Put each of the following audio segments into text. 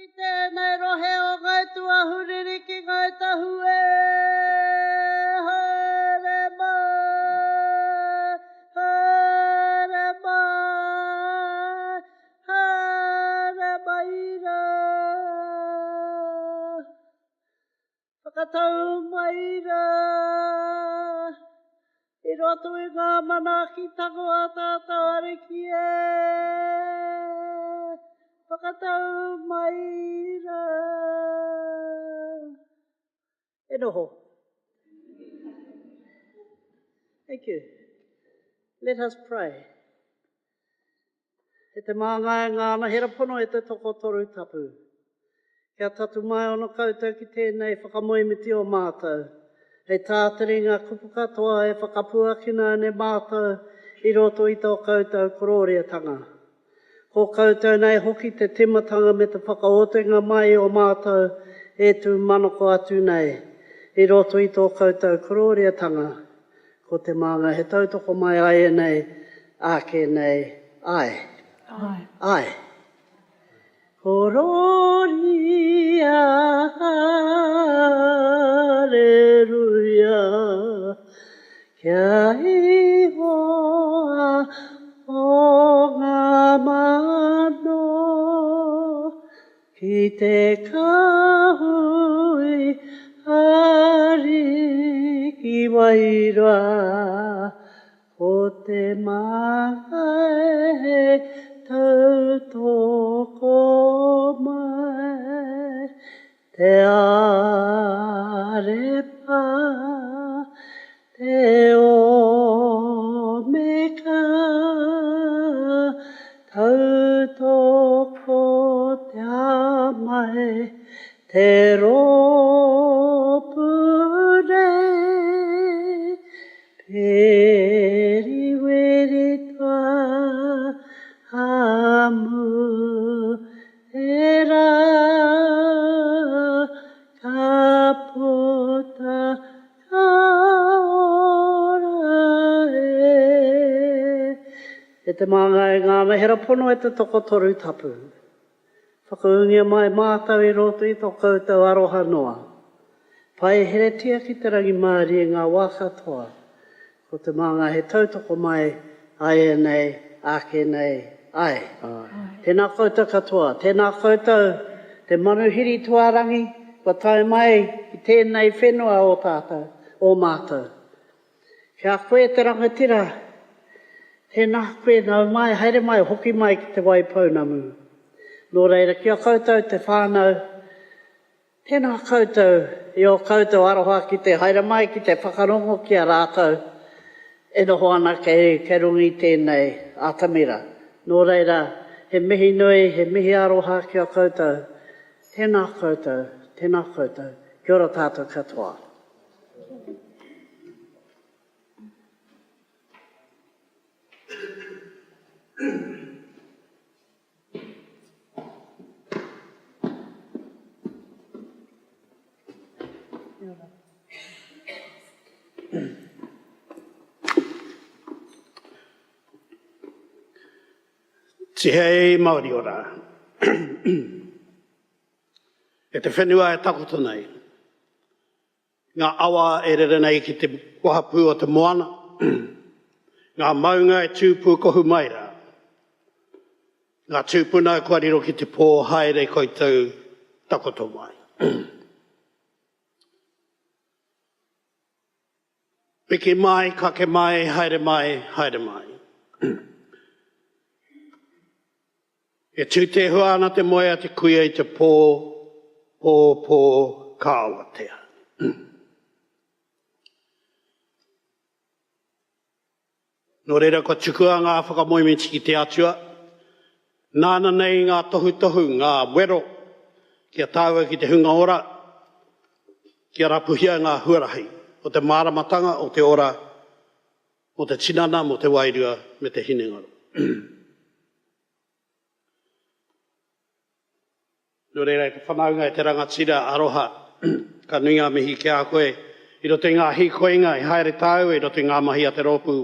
ki tēnei rohe o Ngāi Tūāhuiriri ki Ngāi Tahu e haere mai, haere mai, haere maira. Whakatau maira, I roto I ngā mana ki tango a tātou ariki e. Whakatau maira. E noho. Thank you. Let us pray. E te māngai ngāna hera pono e te toko toru tapu. Kia tatu mai ono koutou ki tēnei whakamoemiti o mātou. Hei tātari ngā kupu katoa e whakapuakina ne mātou I roto I tō koutou kororeatanga. Ko koutou nei hoki te timatanga me te whakaotenga mai o mātou e tū manoko atu nei. I roto I tō koutou kororeatanga. Ko te maanga he tautoko mai ai e nei, ake nei, ai. Ai. Ai. Kororia, aleluia, kia ihoa o ngā mano, ki te kahui ari ki waira, ko te magai tautoko mai, te arepa, te omeka, tautoko te amai, te ropure, periweri toa, amu era kapota kaora e te māngai ngāna hera pono e te toko toru tapu. Whakaungia mai mātau I roto I tō koutou aroha noa. Pai here tia ki te rangi Māori e ngā wā katoa. Ko te māngai he tautoko mai ai e nei, ake nei, ai. Tēnā koutou katoa, tēnā koutou, te manuhiri tuarangi, wa tai mai I tēnei whenua o tātou, o mātou. Kia koe te rangatira, tēnā koe nau mai, haere mai, hoki mai ki te waipounamu. Nō reira, kia koutou te whānau, tēnā koutou, I o koutou aroha ki te haere mai, ki te whakarongo ki a rātou, e noho ana kei rungi tēnei atamira. Nō reira, he mihi nui, he mihi aroha ki a koutou. Tēnā koutou, tēnā koutou. Kia ora tātou katoa. Te hei Māori ora. E te whenua e takoto nei. Ngā awa e rere nei ki te wahapū o te moana. Ngā maunga e tūpū kohu maira. Ngā tūpuna e kwariro ki te pō haere koutou takoto mai. Piki mai, kake mai, haere mai, haere mai. E tū te hua ana te moe a te kuia I te pō kāwatea. Nō reira ko tukua ngā whakamoemiti ki te atua. Nāna nei ngā tohu, ngā wero, kia tāua ki te hunga ora, kia rapuhia ngā huarahi, o te māramatanga, o te ora, o te tinana, mo te wairua, me te hinengaro. Nō reira e te whanaunga e te rangatira aroha, ka nui ngā mihi ki a koe, I roto ngā hikoinga I haere tāu, I roto ngā mahi a te rōpū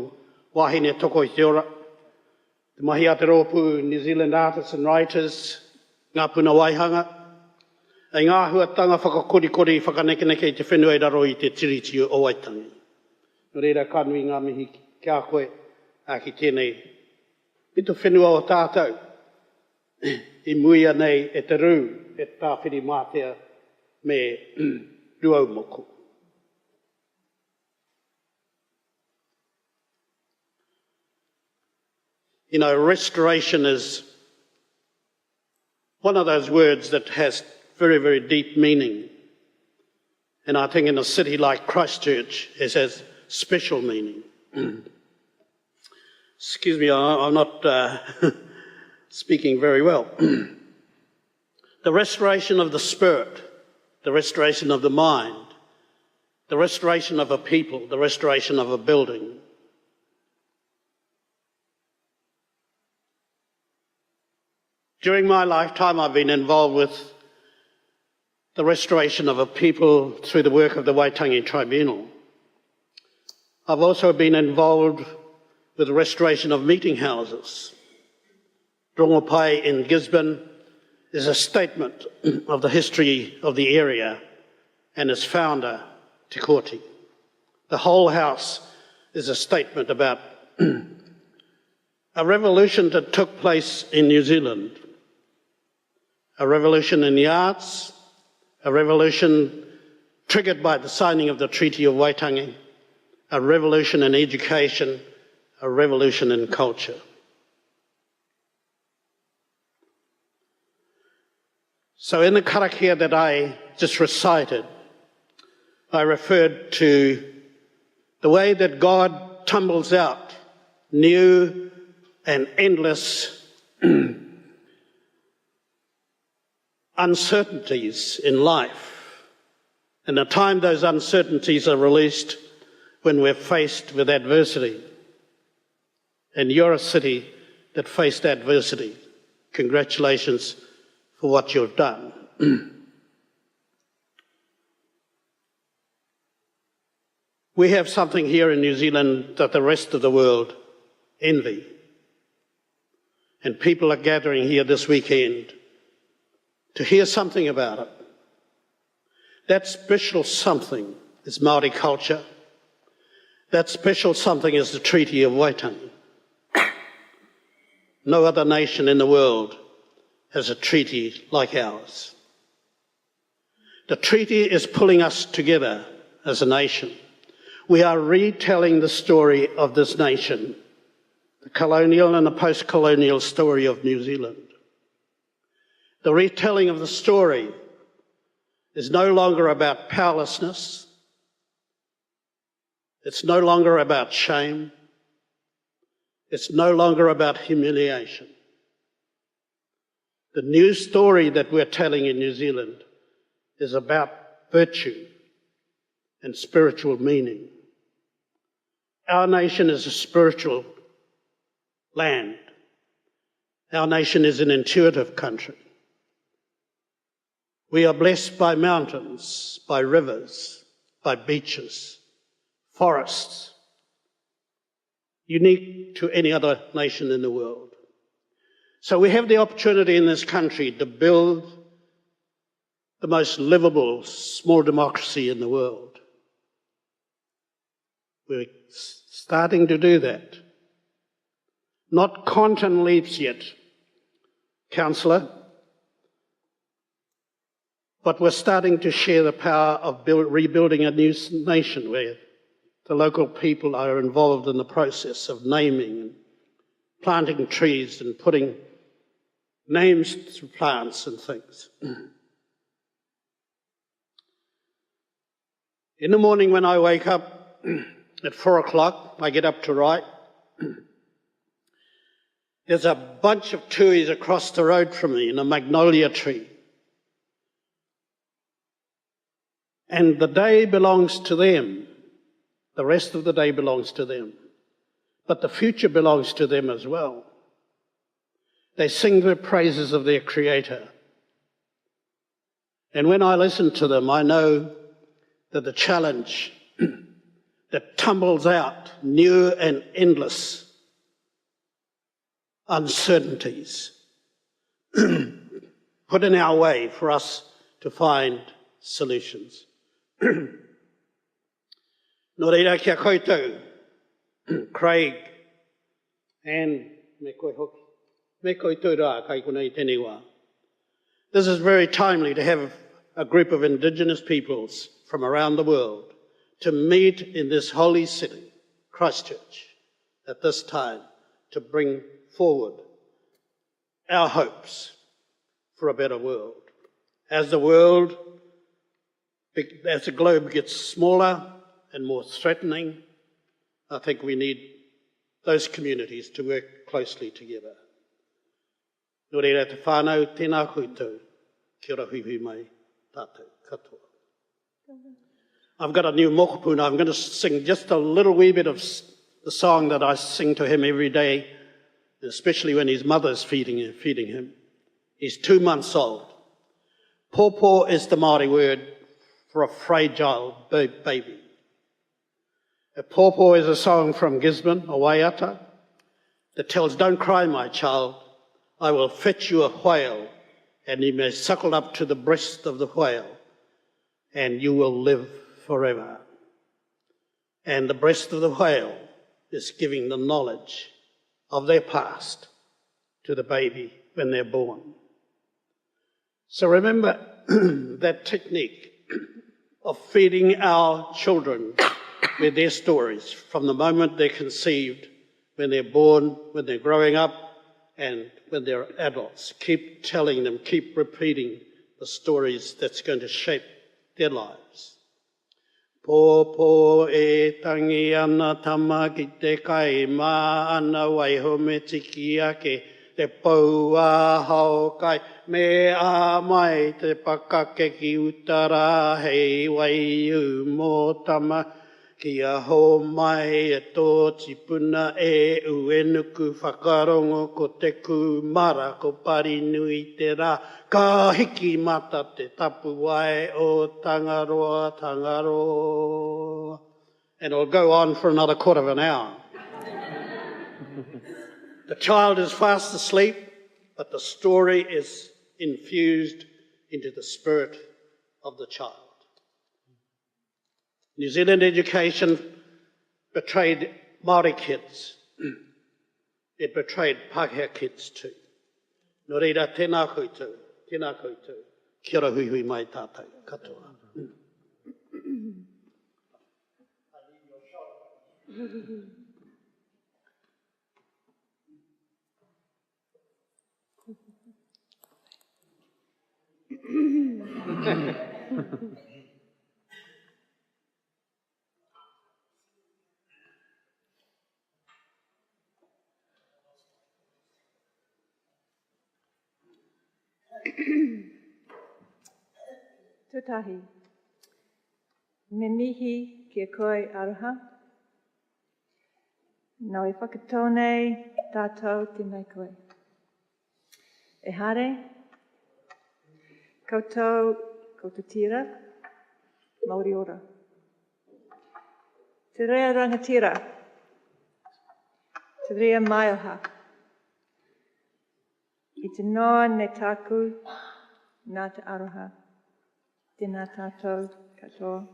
wahine toko I te ora. Te mahi a te rōpū New Zealand Artists and Writers, ngā puna waihanga, Ai ngā huatanga whakakorikori whakaneke i te whenua i raro i te tiriti o Waitangi. Nō reira kānui ngā mihi kia koe a ki tēnei. I tu whenua o tātou, i muia nei e te rū, e tāwhiri mātea me ruau moko. You know, restoration is one of those words that has very, very deep meaning. And I think in a city like Christchurch, it has special meaning. Excuse me, I'm not speaking very well. The restoration of the spirit, the restoration of the mind, the restoration of a people, the restoration of a building. During my lifetime, I've been involved with the restoration of a people through the work of the Waitangi Tribunal. I've also been involved with the restoration of meeting houses. Rongopai in Gisborne is a statement of the history of the area and its founder, Te Kōti. The whole house is a statement about a revolution that took place in New Zealand, a revolution in the arts, a revolution triggered by the signing of the Treaty of Waitangi, a revolution in education, a revolution in culture. So in the karakia that I just recited, I referred to the way that God tumbles out new and endless uncertainties in life. And at times those uncertainties are released when we're faced with adversity. And you're a city that faced adversity. Congratulations for what you've done. We have something here in New Zealand that the rest of the world envy. And people are gathering here this weekend to hear something about it. That special something is Māori culture. That special something is the Treaty of Waitangi. No other nation in the world has a treaty like ours. The treaty is pulling us together as a nation. We are retelling the story of this nation, the colonial and the post-colonial story of New Zealand. The retelling of the story is no longer about powerlessness. It's no longer about shame. It's no longer about humiliation. The new story that we're telling in New Zealand is about virtue and spiritual meaning. Our nation is a spiritual land. Our nation is an intuitive country. We are blessed by mountains, by rivers, by beaches, forests, unique to any other nation in the world. So we have the opportunity in this country to build the most livable small democracy in the world. We're starting to do that. Not quantum leaps yet, Councillor, but we're starting to share the power of rebuilding a new nation where the local people are involved in the process of naming and planting trees and putting names to plants and things. In the morning when I wake up at 4 o'clock, I get up to write. There's a bunch of tuis across the road from me in a magnolia tree. And the day belongs to them. The rest of the day belongs to them. But the future belongs to them as well. They sing the praises of their Creator. And when I listen to them, I know that the challenge that tumbles out new and endless uncertainties put in our way for us to to find solutions. Nō reira kia koutou, Craig, and me koe hoki. Me koutou rā, kai kuna I tēnei wā. This is very timely to have a group of indigenous peoples from around the world to meet in this holy city, Christchurch, at this time, to bring forward our hopes for a better world. As the globe gets smaller and more threatening, I think we need those communities to work closely together. Nō reira te whānau, tēnā koutou, kia ora hui mai, tātou, katoa. I've got a new mokopuna. I'm going to sing just a little wee bit of the song that I sing to him every day, especially when his mother's feeding him. He's 2 months old. Pōpō is the Māori word for a fragile baby. A pōpō is a song from Gisborne, a waiata, that tells, don't cry, my child, I will fetch you a whale, and you may suckle up to the breast of the whale, and you will live forever. And the breast of the whale is giving the knowledge of their past to the baby when they're born. So remember that technique of feeding our children with their stories from the moment they're conceived, when they're born, when they're growing up, and when they're adults. Keep telling them, keep repeating the stories that's going to shape their lives. Pōpō e tangi ana tama ki te kai mā ana waiho me tiki ake te pou a hao kai me a mai te pakake ki utara hei waiu mō tama ki a ho mai e tō tipuna e uenuku whakarongo ko te kumara ko pari nui te rā ka hiki mata te tapu wai o tangaroa, tangaroa. And it'll go on for another quarter of an hour. The child is fast asleep, but the story is infused into the spirit of the child. New Zealand education betrayed Māori kids. It betrayed Pākehā kids too. Nō reira, tēnā koutou, kia ora hui mai tātou, katoa. Ōtautahi, me mihi kia koe aroha. Nau e whakatau nei tātou tēnei koe. E hare, koutou tira, Māori ora. Te rea rangatira, te rea maioha. I te noa ne tāku, nā te aroha. Tēnā tātou katoa.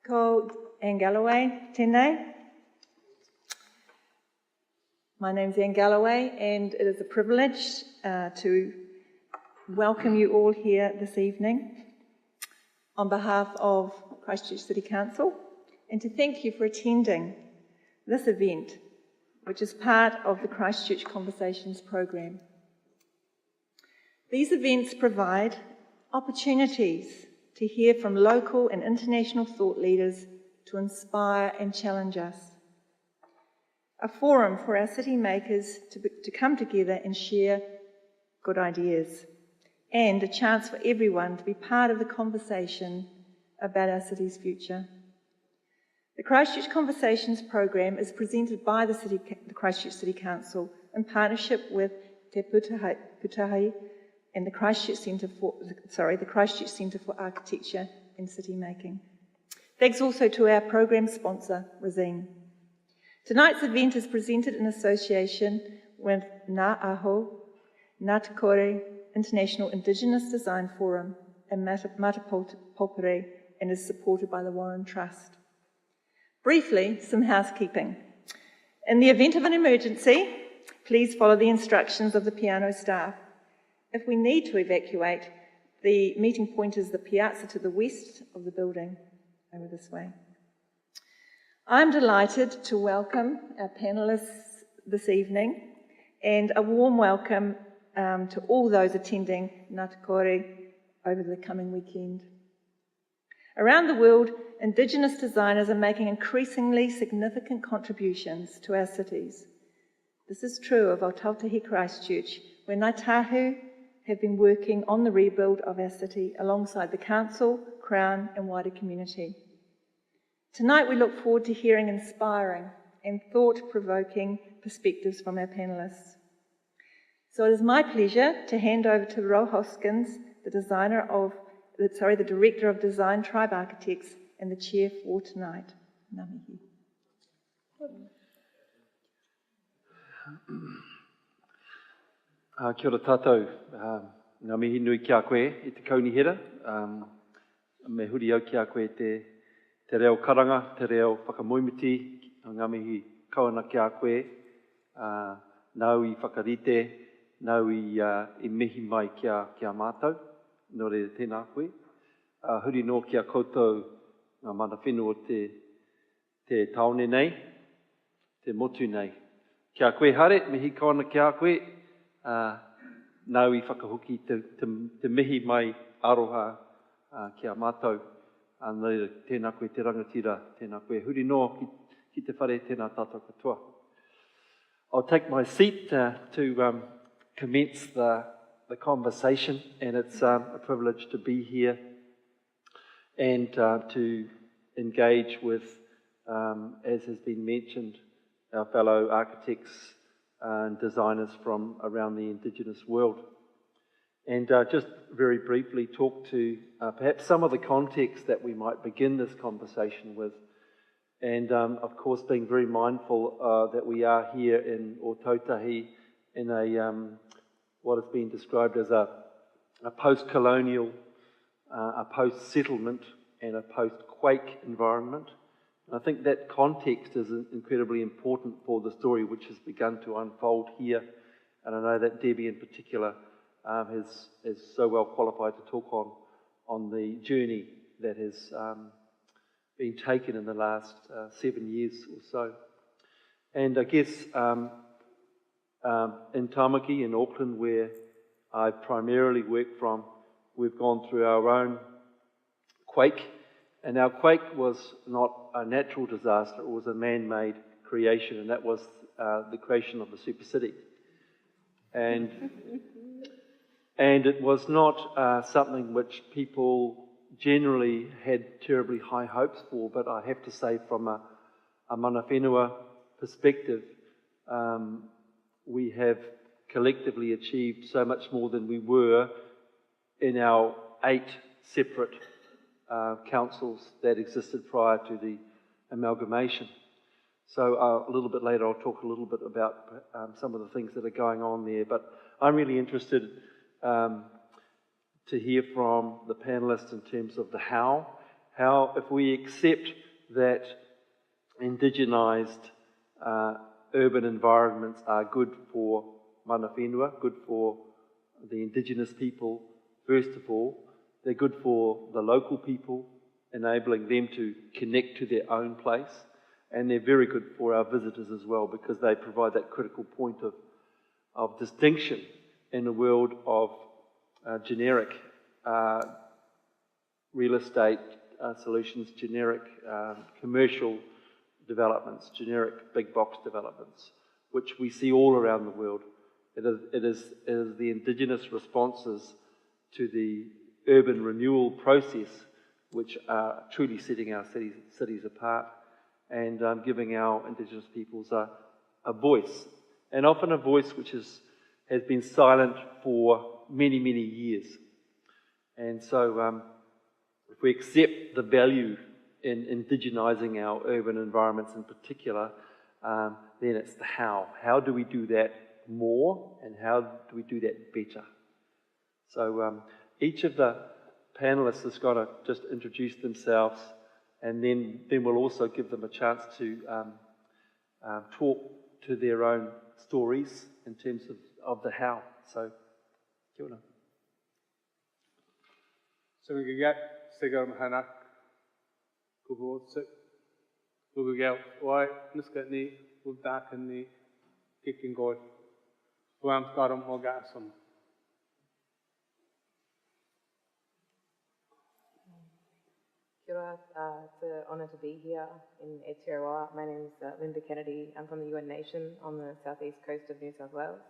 Ko Galloway, tēnei. My name's Anne Galloway, and it is a privilege to welcome you all here this evening on behalf of Christchurch City Council, and to thank you for attending this event, which is part of the Christchurch Conversations program. These events provide opportunities to hear from local and international thought leaders to inspire and challenge us. A forum for our city makers to come together and share good ideas, and a chance for everyone to be part of the conversation about our city's future. The Christchurch Conversations program is presented by the Christchurch City Council in partnership with Te Pūtahi and the Christchurch Centre for Architecture and City Making. Thanks also to our program sponsor, Reid. Tonight's event is presented in association with Ngā Aho, Ngāti Kore, International Indigenous Design Forum and Mata Popere, and is supported by the Warren Trust. Briefly, some housekeeping. In the event of an emergency, please follow the instructions of the piano staff. If we need to evacuate, the meeting point is the piazza to the west of the building, over this way. I'm delighted to welcome our panellists this evening, and a warm welcome to all those attending Ngāti Kore over the coming weekend. Around the world, Indigenous designers are making increasingly significant contributions to our cities. This is true of Ōtautahi Christchurch, where Ngāi Tahu have been working on the rebuild of our city alongside the Council, Crown and wider community. Tonight we look forward to hearing inspiring and thought-provoking perspectives from our panellists. So it is my pleasure to hand over to Ro Hoskins, the Director of Design Tribe Architects and the Chair for tonight. Ngā mihi. Kia ora tātou, ngā mihi nui ki a koe i te kaunihera, me huri au ki a koe te reo karanga, te reo whakamoimiti, ngā mihi kauna ki a koe, nau I whakarite, nau I mihi mai ki a mātou, no re tēnā koe. Huri no ki a koutou ngā mana whenua te taone nei, te motu nei. Ki a koe hare, mihi kauna ki a koe, nau I whakahoki te mihi mai aroha ki a mātou. Nō tēnā koe te rangatira, tēnā koe huri no ki te whare, tēnā tātou katoa. I'll take my seat to commence the conversation, and it's a privilege to be here and to engage with, as has been mentioned, our fellow architects and designers from around the Indigenous world. And just very briefly talk to perhaps some of the context that we might begin this conversation with. And of course being very mindful that we are here in Ōtautahi in a what has been described as a post-colonial, a post-settlement and a post-quake environment. And I think that context is incredibly important for the story which has begun to unfold here. And I know that Debbie in particular is so well qualified to talk on the journey that has been taken in the last 7 years or so. And I guess in Tamaki in Auckland, where I primarily work from, we've gone through our own quake, and our quake was not a natural disaster, it was a man-made creation, and that was the creation of the super city. And it was not something which people generally had terribly high hopes for, but I have to say from a mana whenua perspective, we have collectively achieved so much more than we were in our 8 separate councils that existed prior to the amalgamation. So a little bit later I'll talk a little bit about some of the things that are going on there, but I'm really interested to hear from the panellists in terms of the how if we accept that indigenised urban environments are good for mana whenua, good for the indigenous people, first of all. They're good for the local people, enabling them to connect to their own place. And they're very good for our visitors as well, because they provide that critical point of distinction in a world of generic real estate solutions, generic commercial developments, generic big box developments, which we see all around the world. It is the indigenous responses to the urban renewal process which are truly setting our cities apart and giving our indigenous peoples a voice, and often a voice which has been silent for many, many years. And so if we accept the value in indigenising our urban environments in particular, then it's the how. How do we do that more, and how do we do that better? So each of the panellists has got to just introduce themselves, and then we'll also give them a chance to talk to their own stories in terms of the how. So, kia ora. So we get Sigar Mahanak, Kubo Sik, Ugugel, why Nisga'a, Ōtautahi, Kicking God, Wam Karam Mogasum. Kia ora, it's an honour to be here in Aotearoa. My name is Linda Kennedy. I'm from the Yuin Nation on the southeast coast of New South Wales,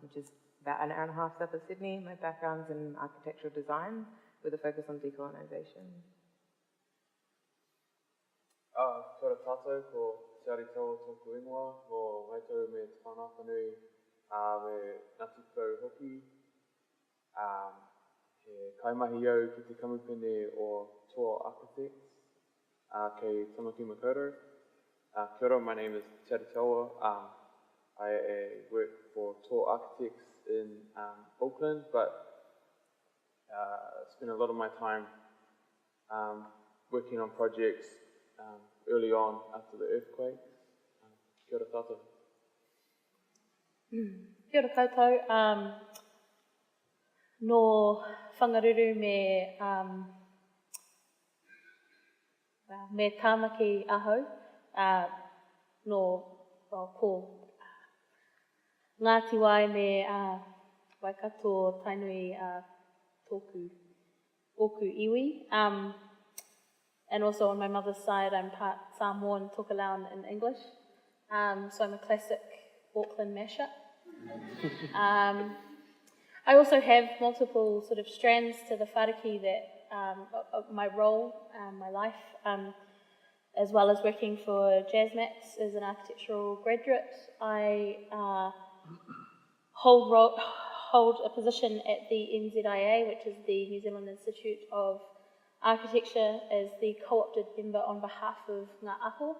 which is about an hour and a half south of Sydney. My background's in architectural design with a focus on decolonisation. Kia ora tātou, ko Te Ari Tau tōku ingoa, ko Waitau me Te Whanāwhanui, me Ngāti Pou hoki, he kaimahi au ki te kamupene o Toa Architects, kei Tamaki Makaurau. Kia ora, my name is Te Ari Tau. I work for Toa Architects in Auckland, but spend a lot of my time working on projects early on after the earthquake. Kia ora tātou. Kia ora koutou. No whangaruru me tāmaki aho, ko Ngāti wai me waikato tainui tōku oku iwi. And also on my mother's side, I'm part Samoan, Tokelauan and English. So I'm a classic Auckland mashup. I also have multiple sort of strands to the whāriki that of my role, my life, as well as working for JazzMax as an architectural graduate. I hold a position at the NZIA, which is the New Zealand Institute of Architecture, as the co-opted member on behalf of Ngā'aho.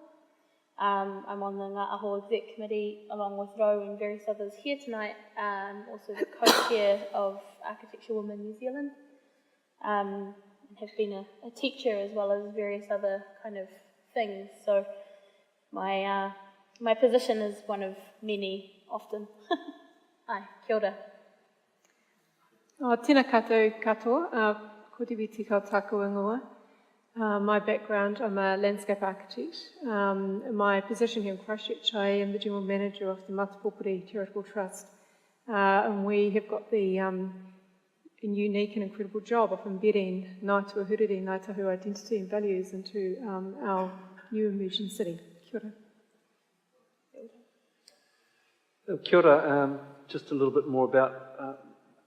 I'm on the Ngā'aho Exec Committee along with Ro and various others here tonight, also the co-chair of Architecture Women New Zealand, and have been a teacher as well as various other kind of things. So my position is one of many often. Ai, kia ora. Tēnā koutou katoa, ko te witi kau tāku ingoa. My background, I'm a landscape architect. My position here in Christchurch, I am the General Manager of the Matapopuri Charitable Trust. And we have got the unique and incredible job of embedding Ngāi Tūāhuiriri, Ngāi Tahu identity and values into our new emerging city. Kia ora. Kia ora. Just a little bit more about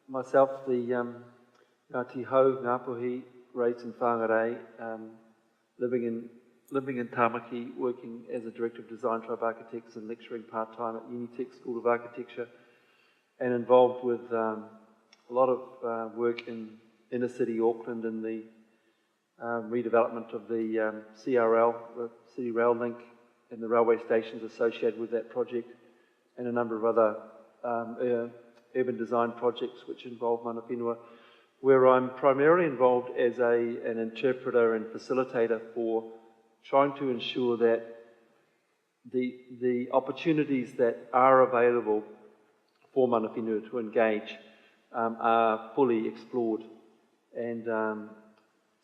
myself, the Ngāti Hau, Ngāpuhi, raised in Whangarei, living in Tāmaki, working as a Director of Design Tribe Architects and lecturing part-time at Unitec School of Architecture, and involved with a lot of work in inner city Auckland and the redevelopment of the CRL, the City Rail Link, and the railway stations associated with that project, and a number of other urban design projects which involve mana whenua, where I'm primarily involved as an interpreter and facilitator for trying to ensure that the opportunities that are available for mana whenua to engage are fully explored. And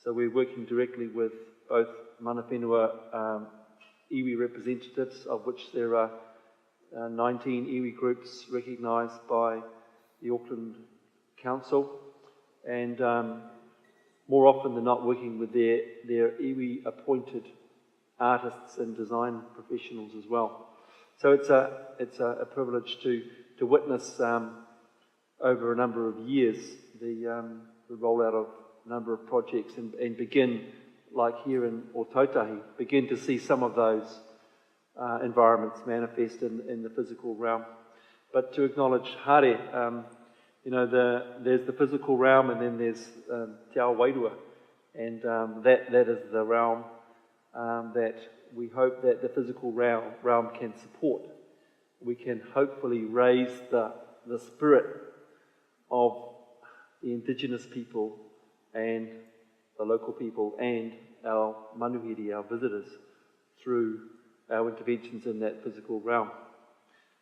so we're working directly with both mana whenua iwi representatives, of which there are 19 iwi groups recognised by the Auckland Council, and more often than not working with their iwi appointed artists and design professionals as well. So it's a privilege to witness over a number of years the rollout of a number of projects and begin, like here in Ōtautahi, begin to see some of those environments manifest in the physical realm. But to acknowledge haere, there's the physical realm, and then there's te ao wairua, and that is the realm that we hope that the physical realm can support. We can hopefully raise the spirit of the indigenous people and the local people and our manuhiri, our visitors, through our interventions in that physical realm.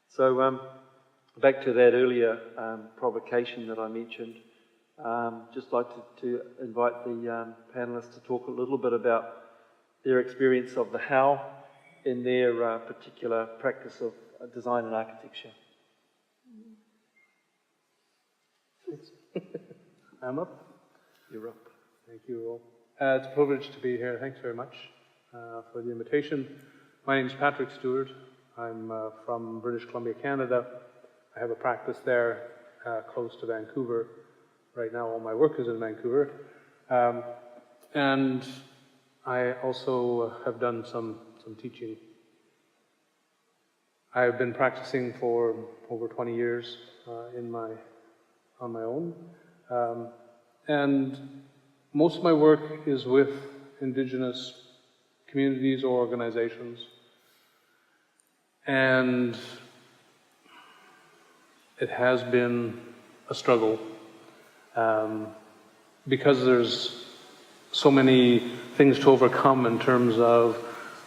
So back to that earlier provocation that I mentioned, just like to invite the panellists to talk a little bit about their experience of the how in their particular practice of design and architecture. I'm up. You're up. Thank you all. It's a privilege to be here. Thanks very much for the invitation. My name is Patrick Stewart. I'm from British Columbia, Canada. I have a practice there close to Vancouver. Right now all my work is in Vancouver. And I also have done some teaching. I've been practicing for over 20 years on my own. And most of my work is with indigenous communities or organizations. And it has been a struggle because there's so many things to overcome in terms of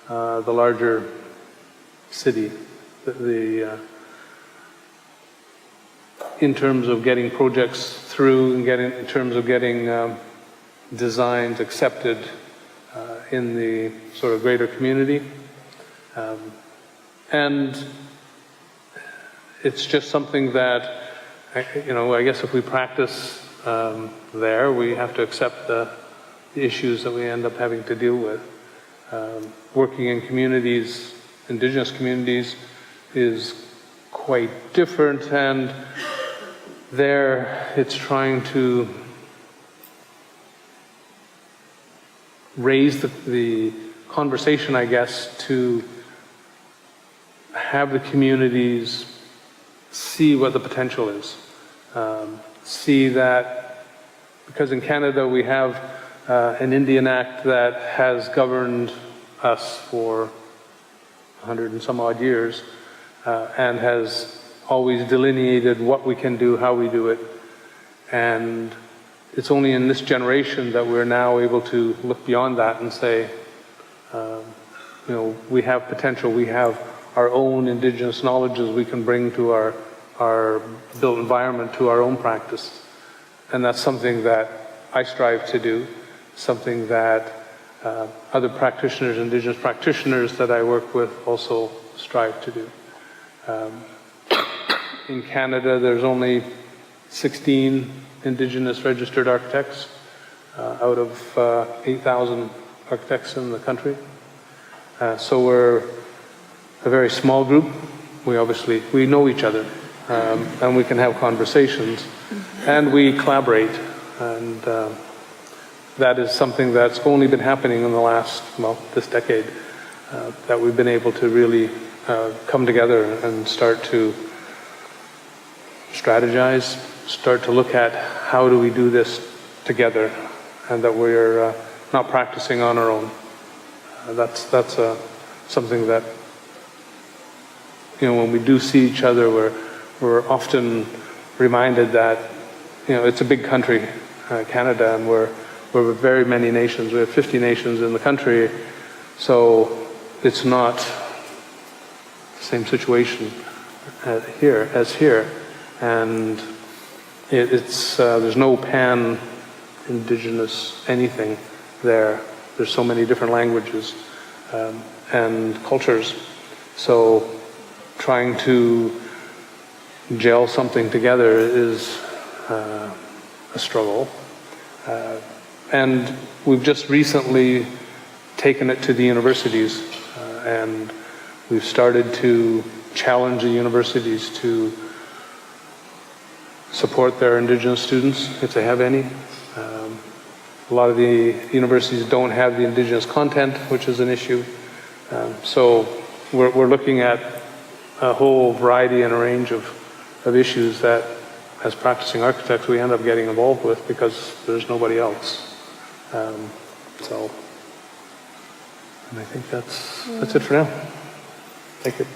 the larger city, in terms of getting projects through and in terms of getting designs accepted in the sort of greater community. And it's just something that, I guess if we practice there, we have to accept the issues that we end up having to deal with. Working in communities, indigenous communities, is quite different, and there it's trying to raise the conversation, I guess, to have the communities see what the potential is. See that, because in Canada we have an Indian Act that has governed us for 100 and some odd years, and has always delineated what we can do, how we do it. And it's only in this generation that we're now able to look beyond that and say, we have potential, we have our own indigenous knowledges we can bring to our built environment, to our own practice. And that's something that I strive to do, something that other practitioners, indigenous practitioners that I work with also strive to do. In Canada, there's only 16 indigenous registered architects out of 8,000 architects in the country. So we're a very small group. We know each other, and we can have conversations, and we collaborate. And that is something that's only been happening in the last, this decade, that we've been able to really come together and start to strategize, start to look at how do we do this together, and that we're not practicing on our own. That's something that, when we do see each other, we're often reminded that, it's a big country, Canada, and we're very many nations. We have 50 nations in the country, so it's not the same situation as here. And there's no pan-indigenous anything there. There's so many different languages and cultures. So trying to gel something together is a struggle. And we've just recently taken it to the universities, and we've started to challenge the universities to support their indigenous students, if they have any. A lot of the universities don't have the indigenous content, which is an issue. So we're looking at a whole variety and a range of issues that, as practicing architects, we end up getting involved with because there's nobody else. And I think that's it for now. Thank you.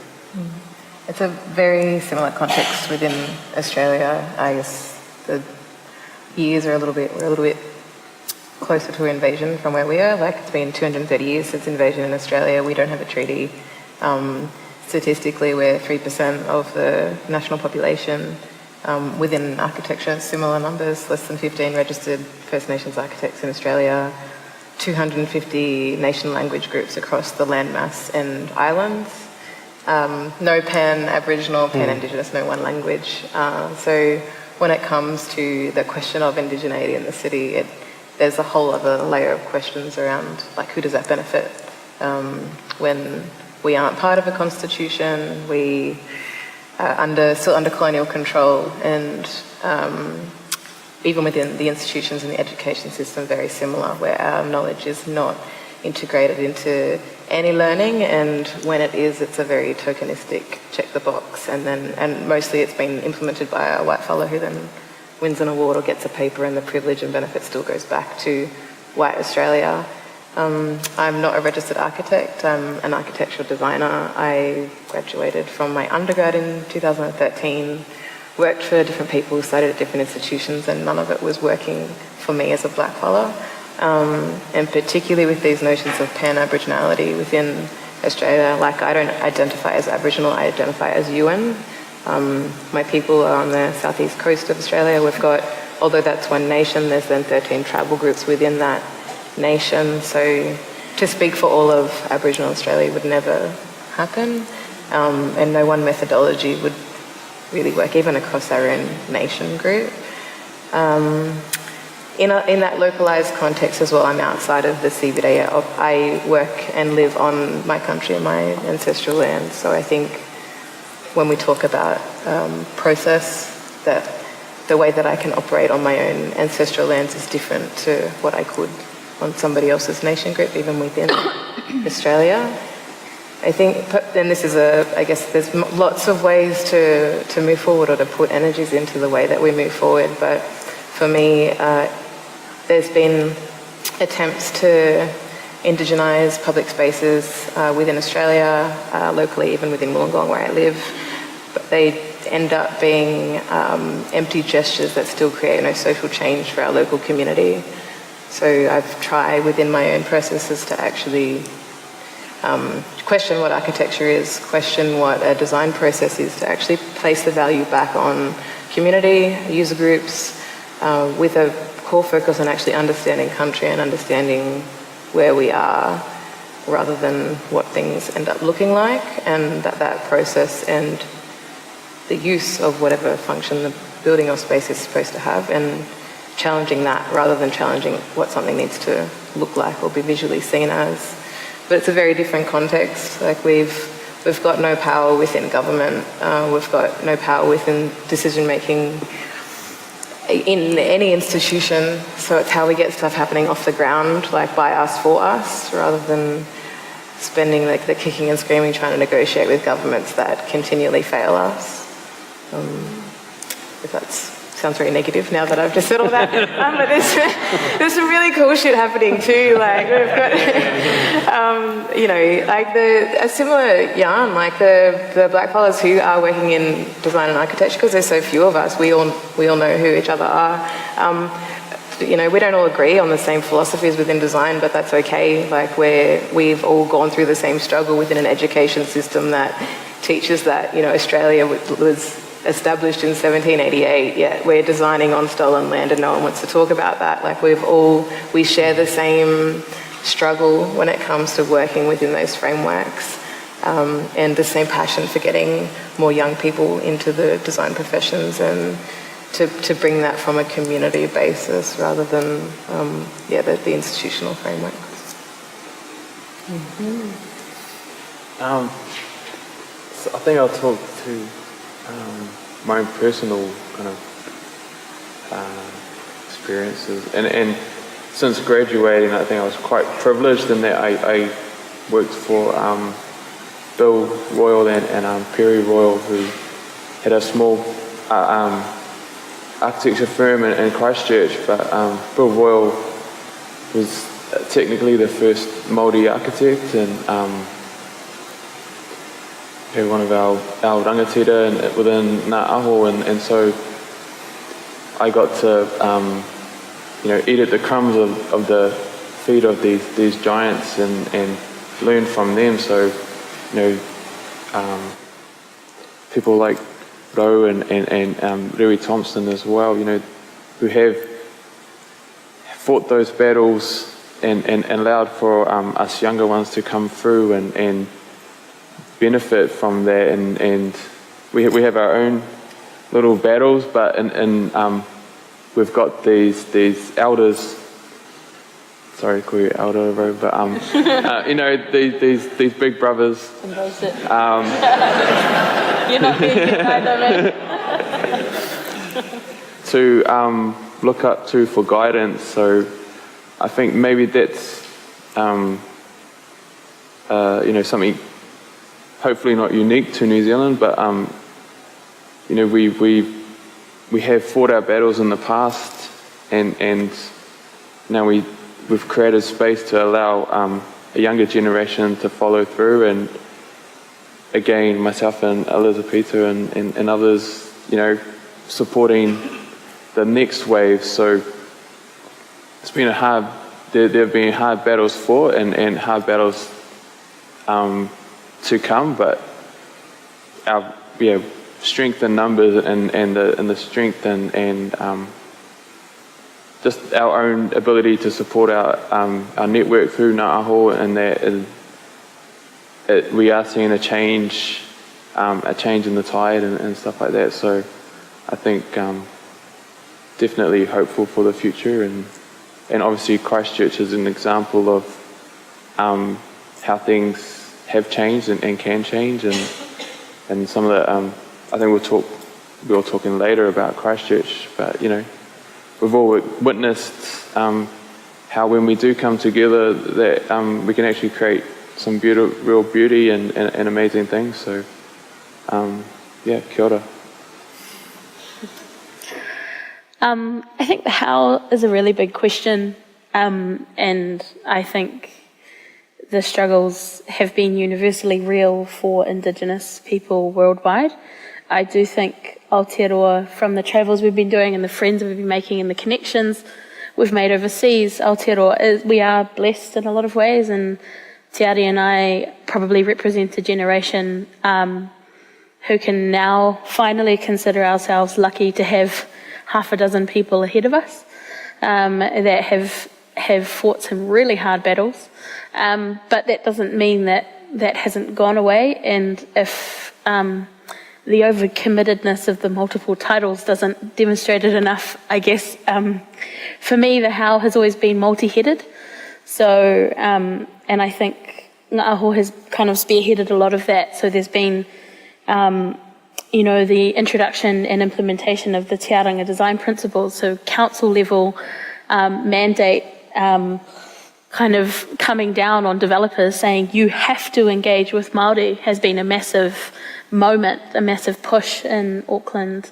It's a very similar context within Australia. I guess the years are we're a little bit closer to invasion from where we are. Like, it's been 230 years since invasion in Australia. We don't have a treaty. Statistically, we're 3% of the national population. Within architecture, similar numbers, less than 15 registered First Nations architects in Australia, 250 nation language groups across the landmass and islands. No pan-Aboriginal, pan-Indigenous, no one language. So when it comes to the question of indigeneity in the city, there's a whole other layer of questions around, like, who does that benefit? When we aren't part of a constitution, we are still under colonial control, and even within the institutions and the education system, very similar, where our knowledge is not integrated into any learning, and when it is, it's a very tokenistic check the box, and mostly it's been implemented by a white fellow who then wins an award or gets a paper, and the privilege and benefit still goes back to white Australia. I'm not a registered architect, I'm an architectural designer. I graduated from my undergrad in 2013, worked for different people, studied at different institutions, and none of it was working for me as a black fellow. And particularly with these notions of pan-Aboriginality within Australia, like, I don't identify as Aboriginal, I identify as Yuin. My people are on the southeast coast of Australia. We've got, although that's one nation, there's then 13 tribal groups within that nation, so to speak for all of Aboriginal Australia would never happen, and no one methodology would really work, even across our own nation group. In that localised context as well, I'm outside of the CBD. I work and live on my country and my ancestral land, so I think when we talk about process, that the way that I can operate on my own ancestral lands is different to what I could on somebody else's nation group, even within Australia. I think, and this is I guess there's lots of ways to move forward or to put energies into the way that we move forward, but for me, there's been attempts to indigenise public spaces within Australia, locally, even within Wollongong where I live, but they end up being empty gestures that still create no social change for our local community. So I've tried within my own processes to actually question what architecture is, question what a design process is, to actually place the value back on community, user groups, with a core focus on actually understanding country and understanding where we are, rather than what things end up looking like, and that process and the use of whatever function the building or space is supposed to have, and challenging that rather than challenging what something needs to look like or be visually seen as. But it's a very different context. Like, we've got no power within government, we've got no power within decision making in any institution, so it's how we get stuff happening off the ground, like by us for us, rather than spending like the kicking and screaming trying to negotiate with governments that continually fail us. If that sounds very negative now that I've just said all that, but there's some really cool shit happening too. Like, we've got, like a similar yarn, like the black fellas who are working in design and architecture, because there's so few of us, we all know who each other are. We don't all agree on the same philosophies within design, but that's okay. Like, we've all gone through the same struggle within an education system that teaches that, Australia was established in 1788, yet we're designing on stolen land and no one wants to talk about that. Like, we share the same struggle when it comes to working within those frameworks, and the same passion for getting more young people into the design professions, and to bring that from a community basis rather than the institutional frameworks. So I think I'll talk to my own personal kind of experiences, and since graduating, I think I was quite privileged in that I worked for Bill Royal and Perry Royal, who had a small architecture firm in Christchurch, but Bill Royal was technically the first Māori architect, and one of our rangatira within Ngā Aho, and so I got to, eat at the crumbs of the feet of these giants and learn from them. So, people like Ro and Reid Thompson as well, who have fought those battles and allowed for us younger ones to come through and benefit from that. And we have our own little battles, but we've got these elders. Sorry, call you elder, Ro, but these big brothers. Embrace it. You're not being good either, man. To look up to for guidance. So I think maybe that's something hopefully not unique to New Zealand, but we have fought our battles in the past, and now we've created space to allow a younger generation to follow through. And again, myself and Elizabeth and others, supporting the next wave. So it's been there have been hard battles fought and hard battles to come, but our strength in numbers and the strength and just our own ability to support our network through Ngāi and that we are seeing a change in the tide and stuff like that. So I think definitely hopeful for the future, and obviously Christchurch is an example of how things have changed and can change, and some of the I think we were talking later about Christchurch, but we've all witnessed how when we do come together that we can actually create some real beauty and amazing things. So kia ora. I think the how is a really big question, and I think the struggles have been universally real for Indigenous people worldwide. I do think Aotearoa, from the travels we've been doing and the friends we've been making and the connections we've made overseas, Aotearoa, we are blessed in a lot of ways, and Te Ari and I probably represent a generation who can now finally consider ourselves lucky to have half a dozen people ahead of us that have fought some really hard battles, but that doesn't mean that hasn't gone away. And if the overcommittedness of the multiple titles doesn't demonstrate it enough, I guess for me the how has always been multi-headed. So and I think Ngāi has kind of spearheaded a lot of that. So there's been the introduction and implementation of the Te Aranga design principles, so council level mandate kind of coming down on developers saying you have to engage with Māori has been a massive moment, a massive push in Auckland.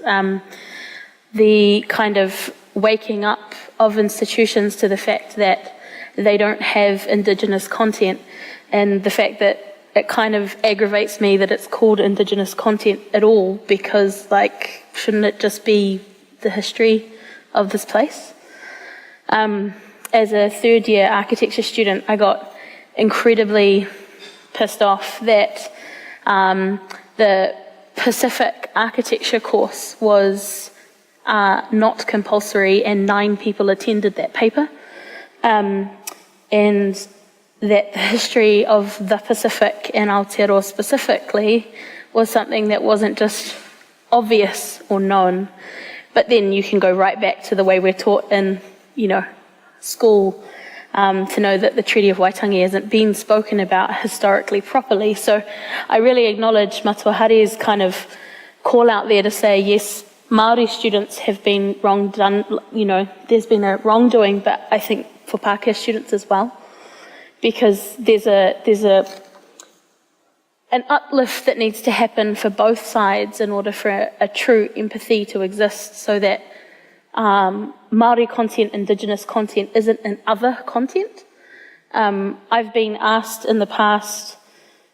The kind of waking up of institutions to the fact that they don't have Indigenous content, and the fact that it kind of aggravates me that it's called Indigenous content at all, because shouldn't it just be the history of this place? As a third year architecture student, I got incredibly pissed off that the Pacific architecture course was not compulsory and 9 people attended that paper, and that the history of the Pacific and Aotearoa specifically was something that wasn't just obvious or known, but then you can go right back to the way we're taught in, school to know that the Treaty of Waitangi hasn't been spoken about historically properly. So I really acknowledge Matua Hari's kind of call out there to say, yes, Māori students have been wrong done, there's been a wrongdoing, but I think for Pākehā students as well, because there's an uplift that needs to happen for both sides in order for a true empathy to exist, so that Māori content, Indigenous content isn't an other content. I've been asked in the past,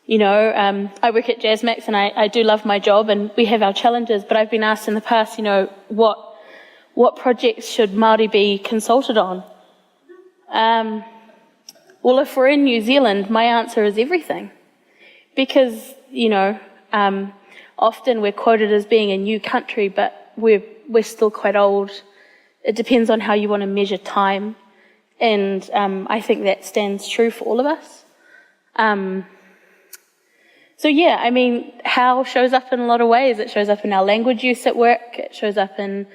I work at JazzMax and I do love my job and we have our challenges, but I've been asked in the past, what what projects should Māori be consulted on? Well, if we're in New Zealand, my answer is everything. Because, often we're quoted as being a new country, but we're still quite old. It depends on how you want to measure time. And I think that stands true for all of us. How shows up in a lot of ways. It shows up in our language use at work. It shows up in,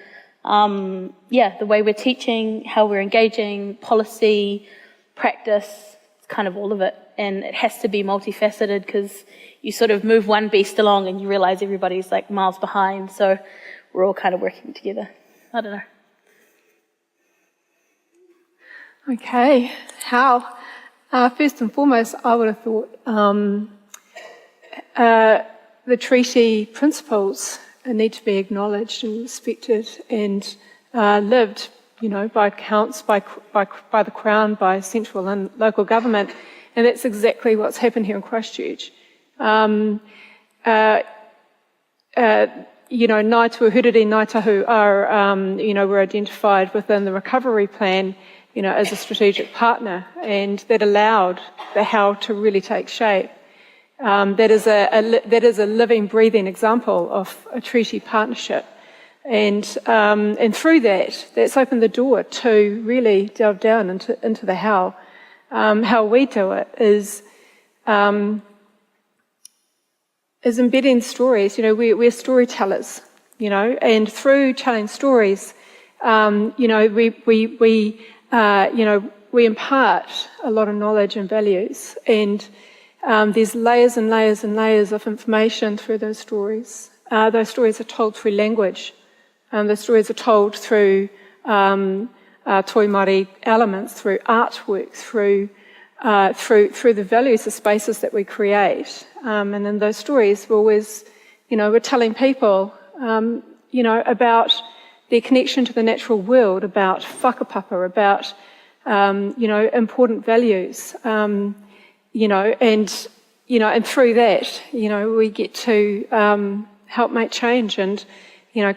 the way we're teaching, how we're engaging, policy, practice. It's kind of all of it. And it has to be multifaceted because you sort of move one beast along and you realise everybody's like miles behind. So we're all kind of working together. I don't know. Okay, how? First and foremost, I would have thought the treaty principles need to be acknowledged and respected and lived, by counts, by the Crown, by central and local government, and that's exactly what's happened here in Christchurch. Ngāi Tūāhuiriri, Ngāi Tahu are, were identified within the recovery plan, as a strategic partner, and that allowed the how to really take shape. That is a living, breathing example of a treaty partnership, and through that's opened the door to really delve down into the how. How we do it is embedding stories. We're storytellers, and through telling stories, we impart a lot of knowledge and values, and there's layers and layers and layers of information through those stories. Those stories are told through language. Those stories are told through toi Māori elements, through artwork, through the values, the spaces that we create. And in those stories, we're always, we're telling people, about their connection to the natural world, about whakapapa, about, important values, and through that, we get to help make change and,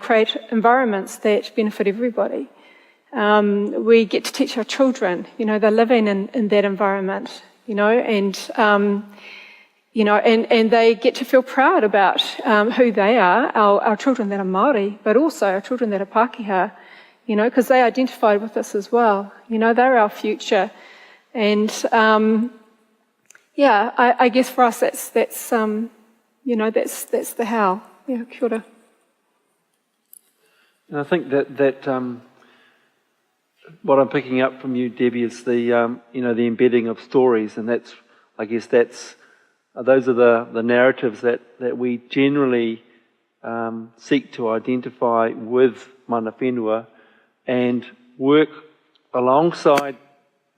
create environments that benefit everybody. We get to teach our children, they're living in that environment, and they get to feel proud about who they are, our children that are Māori, but also our children that are Pākehā, because they identified with us as well. They're our future. And, I guess for us that's the how. Yeah, kia ora. And I think that what I'm picking up from you, Debbie, is the embedding of stories, and those are the narratives that we generally seek to identify with mana whenua and work alongside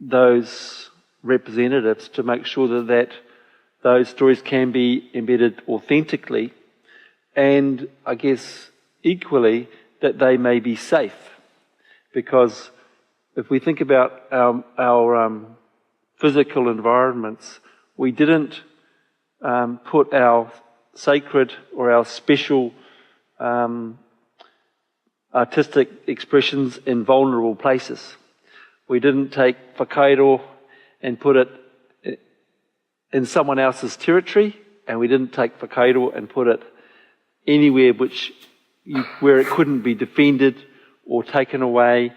those representatives to make sure that those stories can be embedded authentically, and I guess equally that they may be safe. Because if we think about our physical environments, we didn't put our sacred or our special artistic expressions in vulnerable places. We didn't take whakairo and put it in someone else's territory, and we didn't take whakairo and put it anywhere where it couldn't be defended or taken away,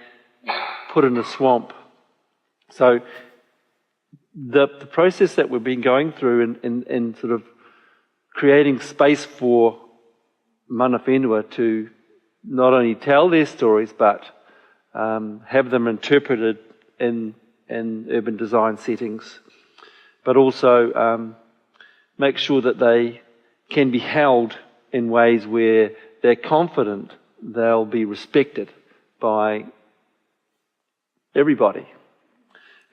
put in a swamp. So the process that we've been going through in sort of creating space for mana whenua to not only tell their stories but have them interpreted in urban design settings, but also make sure that they can be held in ways where they're confident they'll be respected by everybody.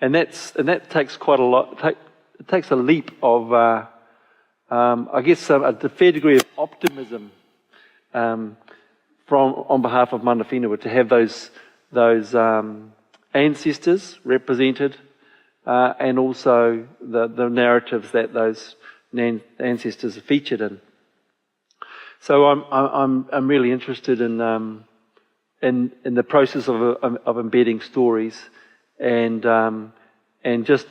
And that takes quite a lot. It takes a leap of, I guess, a fair degree of optimism on behalf of mana whenua to have those ancestors represented, and also the narratives that those ancestors are featured in. So I'm really interested in in the process of embedding stories and just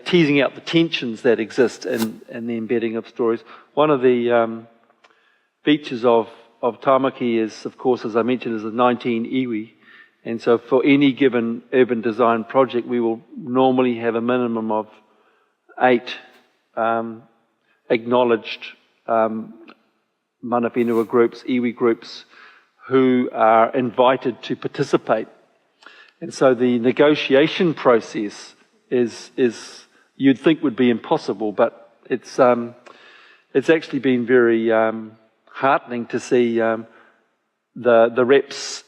teasing out the tensions that exist in the embedding of stories. One of the features of Tamaki is, of course, as I mentioned, is the 19 iwi. And so for any given urban design project, we will normally have a minimum of 8 acknowledged mana whenua groups, iwi groups, who are invited to participate. And so the negotiation process is you'd think would be impossible, but it's actually been very heartening to see the reps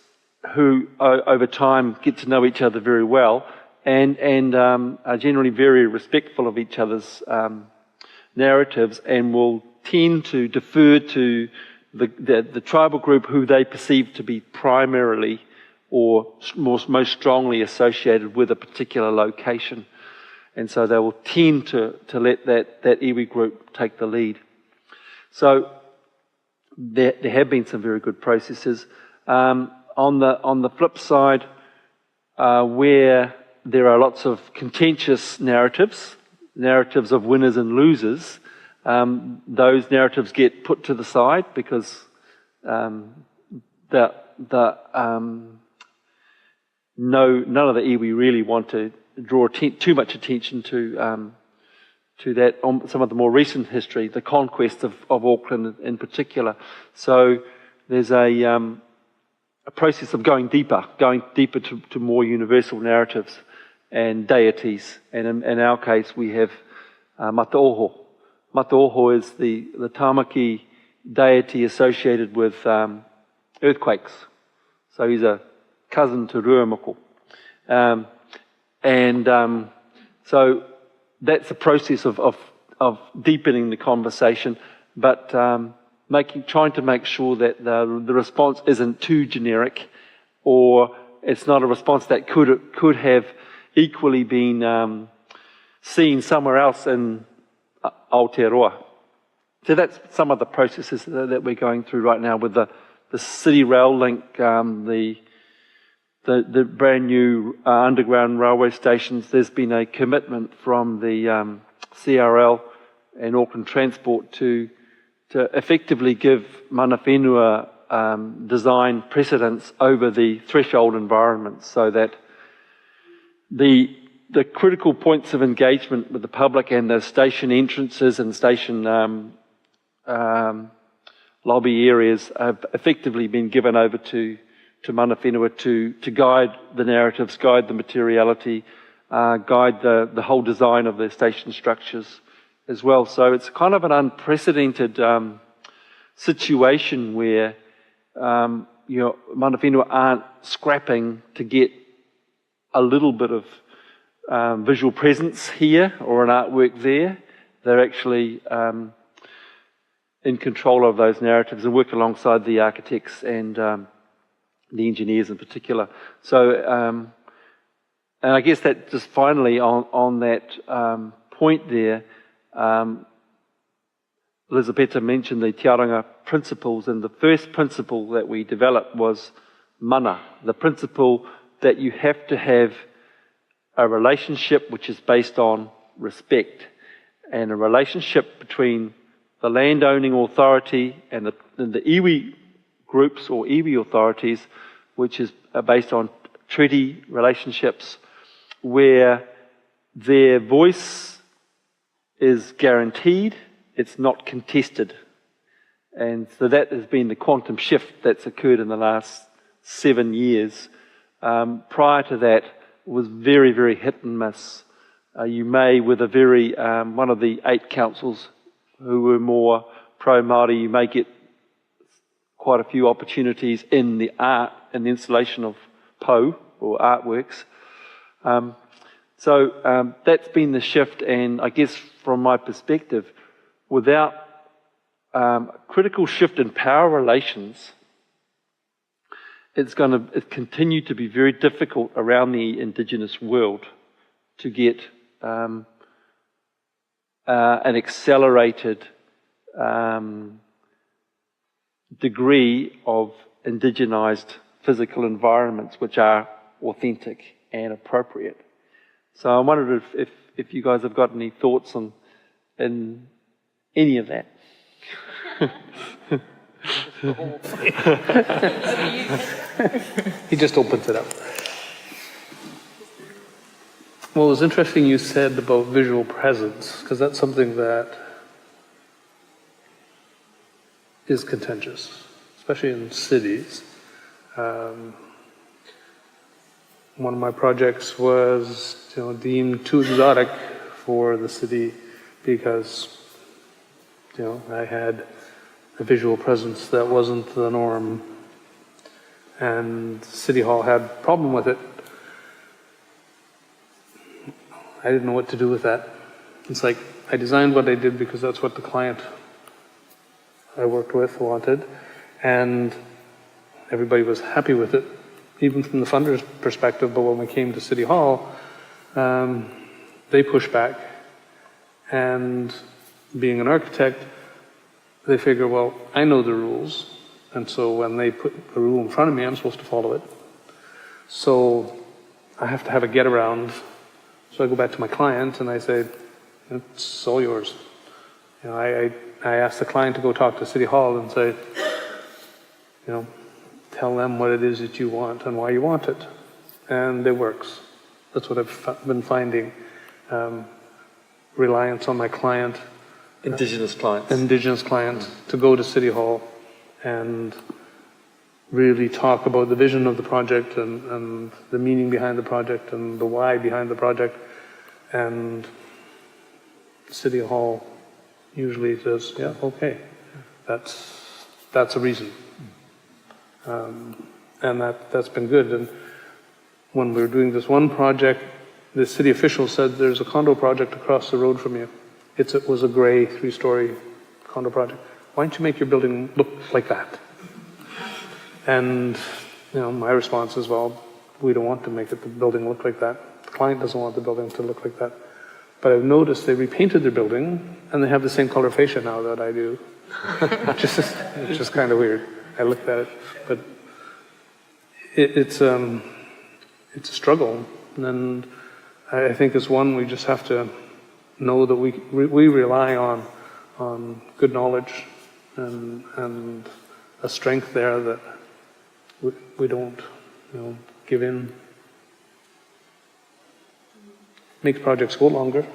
who over time get to know each other very well and are generally very respectful of each other's narratives and will tend to defer to the tribal group who they perceive to be primarily or most strongly associated with a particular location. And so they will tend to let that iwi group take the lead. So there have been some very good processes. On the flip side, where there are lots of contentious narratives of winners and losers, those narratives get put to the side because none of the iwi really want to draw too much attention to that. Some of the more recent history, the conquest of Auckland in particular. So there's a process of going deeper to more universal narratives and deities. And in our case, we have Mataoho. Mataoho is the Tamaki deity associated with earthquakes. So he's a cousin to Ruamoko. So that's a process of deepening the conversation, but trying to make sure that the response isn't too generic, or it's not a response that could have equally been seen somewhere else in Aotearoa. So that's some of the processes that we're going through right now with the City Rail link, the brand new underground railway stations. There's been a commitment from the CRL and Auckland Transport to effectively give mana whenua design precedence over the threshold environments, so that the critical points of engagement with the public and the station entrances and station lobby areas have effectively been given over to mana whenua to guide the narratives, guide the materiality, guide the whole design of the station structures as well. So it's kind of an unprecedented situation where mana whenua aren't scrapping to get a little bit of visual presence here or an artwork there. They're actually in control of those narratives and work alongside the architects and the engineers in particular. So, and I guess that just finally on that point there, Elizabeth mentioned the tiaranga principles, and the first principle that we developed was mana, the principle that you have to have a relationship which is based on respect, and a relationship between the land-owning authority and the iwi groups or iwi authorities, which is based on treaty relationships where their voice is guaranteed, it's not contested. And so that has been the quantum shift that's occurred in the last 7 years. Prior to that, it was very, very hit and miss. You may, with a very, one of the 8 councils who were more pro-Māori, you may get quite a few opportunities in the art and the installation of po or artworks. So that's been the shift, and I guess from my perspective, without a critical shift in power relations, it's going to continue to be very difficult around the indigenous world to get an accelerated degree of indigenized physical environments which are authentic and appropriate. So I wondered if you guys have got any thoughts on in any of that. He just opens it up. Well, it was interesting you said about visual presence, because that's something that is contentious, especially in cities. One of my projects was, deemed too exotic for the city because, I had a visual presence that wasn't the norm, and City Hall had a problem with it. I didn't know what to do with that. It's like I designed what I did because that's what the client I worked with wanted, and everybody was happy with it, even from the funder's perspective. But when we came to City Hall, they pushed back, and being an architect, they figure, well, I know the rules, and so when they put a rule in front of me, I'm supposed to follow it. So I have to have a get around. So I go back to my client and I say, it's all yours. I ask the client to go talk to City Hall and say, tell them what it is that you want and why you want it. And it works. That's what I've been finding. Reliance on my client. Indigenous clients. Indigenous clients to go to City Hall and really talk about the vision of the project and the meaning behind the project and the why behind the project. And City Hall usually says, yeah, okay, that's a reason. And that's been good. And when we were doing this one project, the city official said, there's a condo project across the road from you. It was a gray 3-story condo project. Why don't you make your building look like that? And my response is, well, we don't want to make the building look like that. The client doesn't want the building to look like that. But I've noticed they repainted their building, and they have the same color fascia now that I do. It's just kind of weird. I looked at it, but it's a struggle, and I think it's one we just have to know that we rely on good knowledge and a strength there that we don't give in. Makes projects go longer.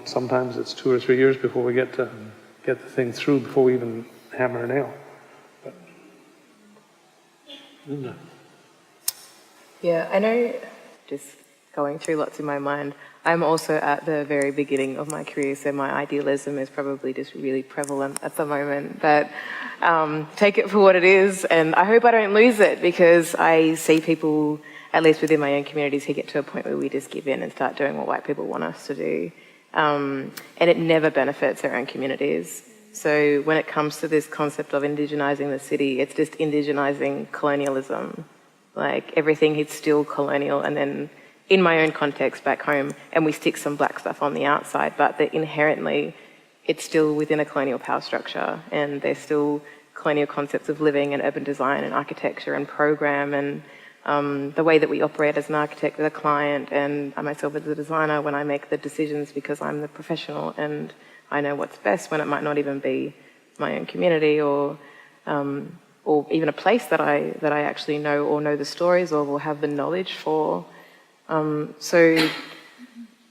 Sometimes it's 2 or 3 years before we get the thing through, before we even hammer a nail. But, yeah, I know, just going through lots in my mind, I'm also at the very beginning of my career, so my idealism is probably just really prevalent at the moment. But take it for what it is, and I hope I don't lose it, because I see people, at least within my own communities, who get to a point where we just give in and start doing what white people want us to do. And it never benefits our own communities. So when it comes to this concept of indigenizing the city, it's just indigenizing colonialism. Like, everything is still colonial, and then in my own context back home, and we stick some black stuff on the outside, but that inherently it's still within a colonial power structure, and there's still colonial concepts of living and urban design and architecture and program, and the way that we operate as an architect with a client, and I myself as a designer, when I make the decisions because I'm the professional and I know what's best, when it might not even be my own community or even a place that I actually know or know the stories of or have the knowledge for. So,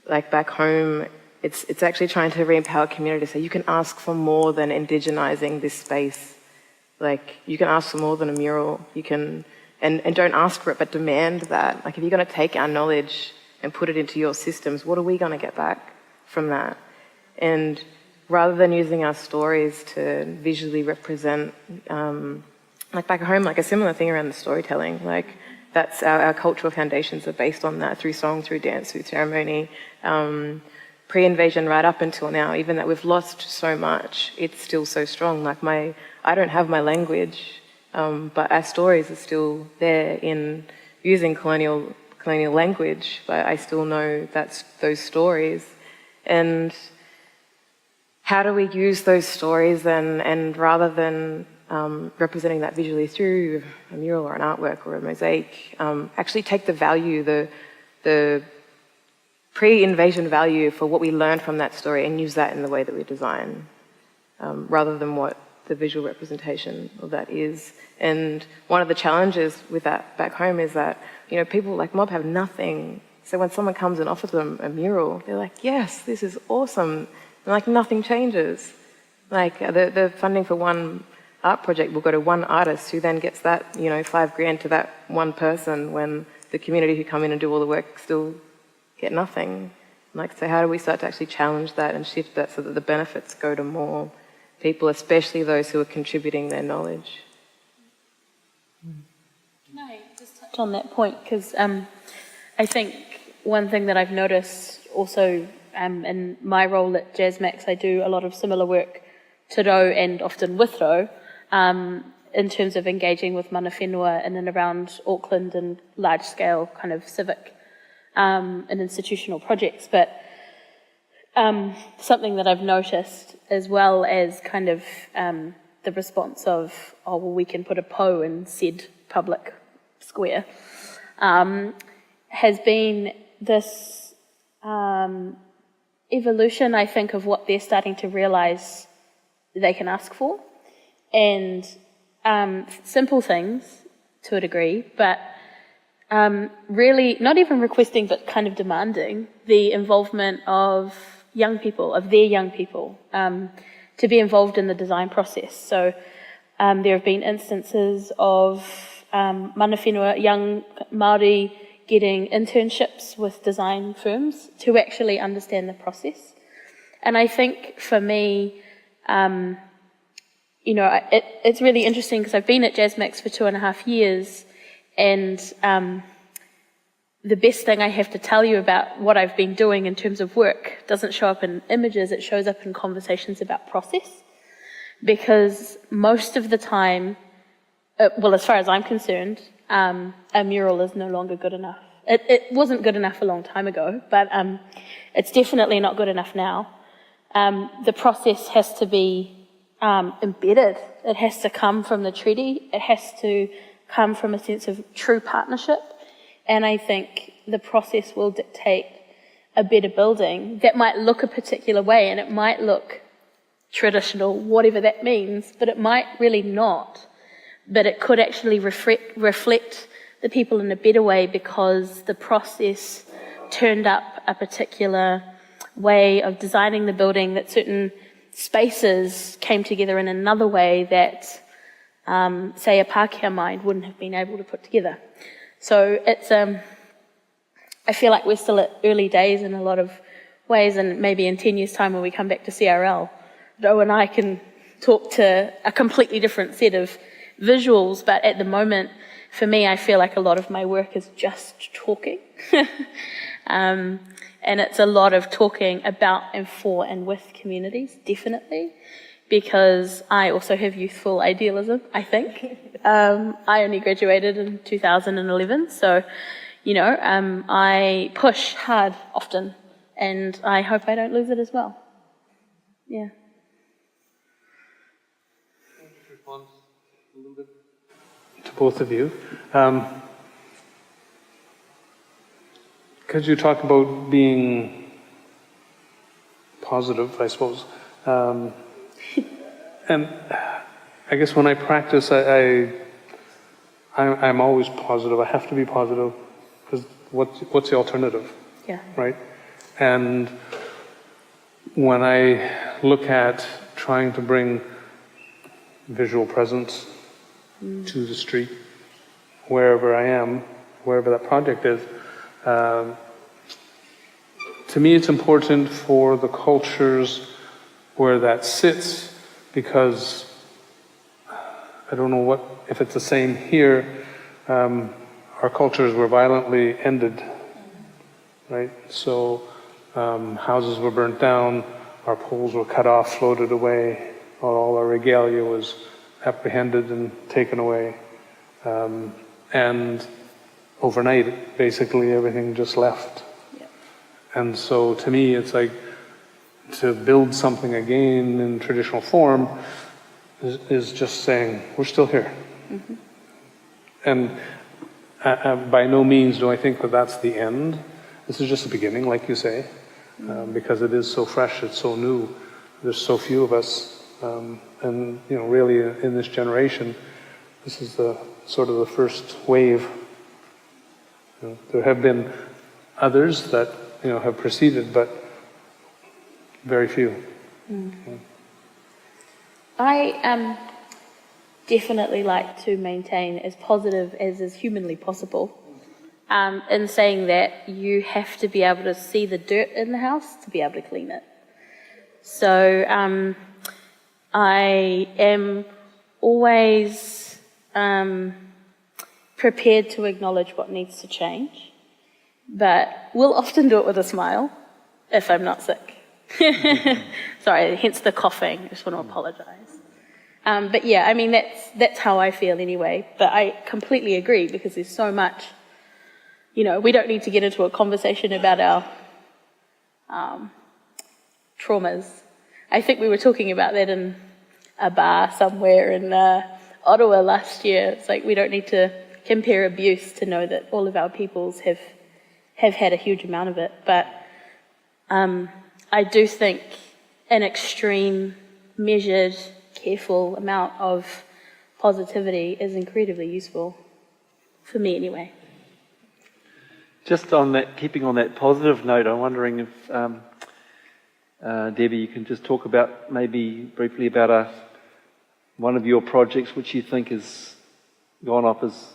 like back home, it's actually trying to re-empower community. So you can ask for more than indigenizing this space. Like, you can ask for more than a mural. You can, and don't ask for it, but demand that. Like, if you're going to take our knowledge and put it into your systems, what are we going to get back from that? And rather than using our stories to visually represent, like back home, like a similar thing around the storytelling, like, that's our cultural foundations are based on that, through song, through dance, through ceremony, pre-invasion right up until now. Even that we've lost so much, it's still so strong. Like, I don't have my language, but our stories are still there in using colonial language, but I still know that's those stories. And how do we use those stories and rather than representing that visually through a mural or an artwork or a mosaic, actually take the value, the pre-invasion value for what we learned from that story and use that in the way that we design, rather than what the visual representation of that is. And one of the challenges with that back home is that, you know, people like Mob have nothing. So when someone comes and offers them a mural, they're like, yes, this is awesome. And like nothing changes. Like the funding for one art project will go to one artist who then gets that, you know, $5,000 to that one person, when the community who come in and do all the work still get nothing. Like, so how do we start to actually challenge that and shift that so that the benefits go to more people, especially those who are contributing their knowledge? Can I just touch on that point? Because I think one thing that I've noticed also in my role at JazzMax, I do a lot of similar work to Rau and often with Rau, in terms of engaging with mana whenua in and around Auckland and large-scale kind of civic and institutional projects. But something that I've noticed, as well as kind of the response of, oh, well, we can put a po in said public square, has been this evolution, I think, of what they're starting to realise they can ask for. And simple things, to a degree, but really not even requesting, but kind of demanding the involvement of young people, of their young people, to be involved in the design process. So there have been instances of mana whenua, young Māori, getting internships with design firms to actually understand the process. And I think for me, you know, it's really interesting because I've been at JazzMax for 2.5 years, and the best thing I have to tell you about what I've been doing in terms of work doesn't show up in images, it shows up in conversations about process. Because most of the time, well, as far as I'm concerned, a mural is no longer good enough. It wasn't good enough a long time ago, but it's definitely not good enough now. The process has to be embedded. It has to come from the treaty. It has to come from a sense of true partnership. And I think the process will dictate a better building that might look a particular way, and it might look traditional, whatever that means, but it might really not. But it could actually reflect the people in a better way because the process turned up a particular way of designing the building, that certain spaces came together in another way that, say, a Pākehā mind wouldn't have been able to put together. So it's, I feel like we're still at early days in a lot of ways, and maybe in 10 years' time when we come back to CRL, Rau and I can talk to a completely different set of visuals, but at the moment, for me, I feel like a lot of my work is just talking. And it's a lot of talking about and for and with communities, definitely, because I also have youthful idealism, I think. I only graduated in 2011, so, you know, I push hard often, and I hope I don't lose it as well. Yeah. Respond a little bit to both of you. Because you talk about being positive, I suppose. And I guess when I practice, I'm always positive. I have to be positive, because what's the alternative? Yeah. Right? And when I look at trying to bring visual presence to the street, wherever I am, wherever that project is, to me it's important for the cultures where that sits, because I don't know if it's the same here. Our cultures were violently ended, right? So houses were burnt down, our poles were cut off, floated away, all our regalia was apprehended and taken away. And overnight, basically everything just left. Yep. And so to me, it's like to build something again in traditional form, is just saying, we're still here. And by no means do I think that that's the end. This is just the beginning, like you say, because it is so fresh, it's so new. There's so few of us, and really in this generation, this is the sort of the first wave. There have been others that have preceded, but very few. I definitely like to maintain as positive as is humanly possible. In saying that, you have to be able to see the dirt in the house to be able to clean it. So I am always prepared to acknowledge what needs to change, but will often do it with a smile if I'm not sick. Sorry, hence the coughing. I just want to apologise. But yeah, I mean, that's how I feel anyway. But I completely agree, because there's so much, we don't need to get into a conversation about our traumas. I think we were talking about that in a bar somewhere in Ottawa last year. It's like we don't need to compare abuse to know that all of our peoples have had a huge amount of it. But I do think an extreme, measured, careful amount of positivity is incredibly useful, for me anyway. Just on that, keeping on that positive note, I'm wondering if, Debbie, you can just talk about, maybe briefly, about one of your projects which you think has gone off as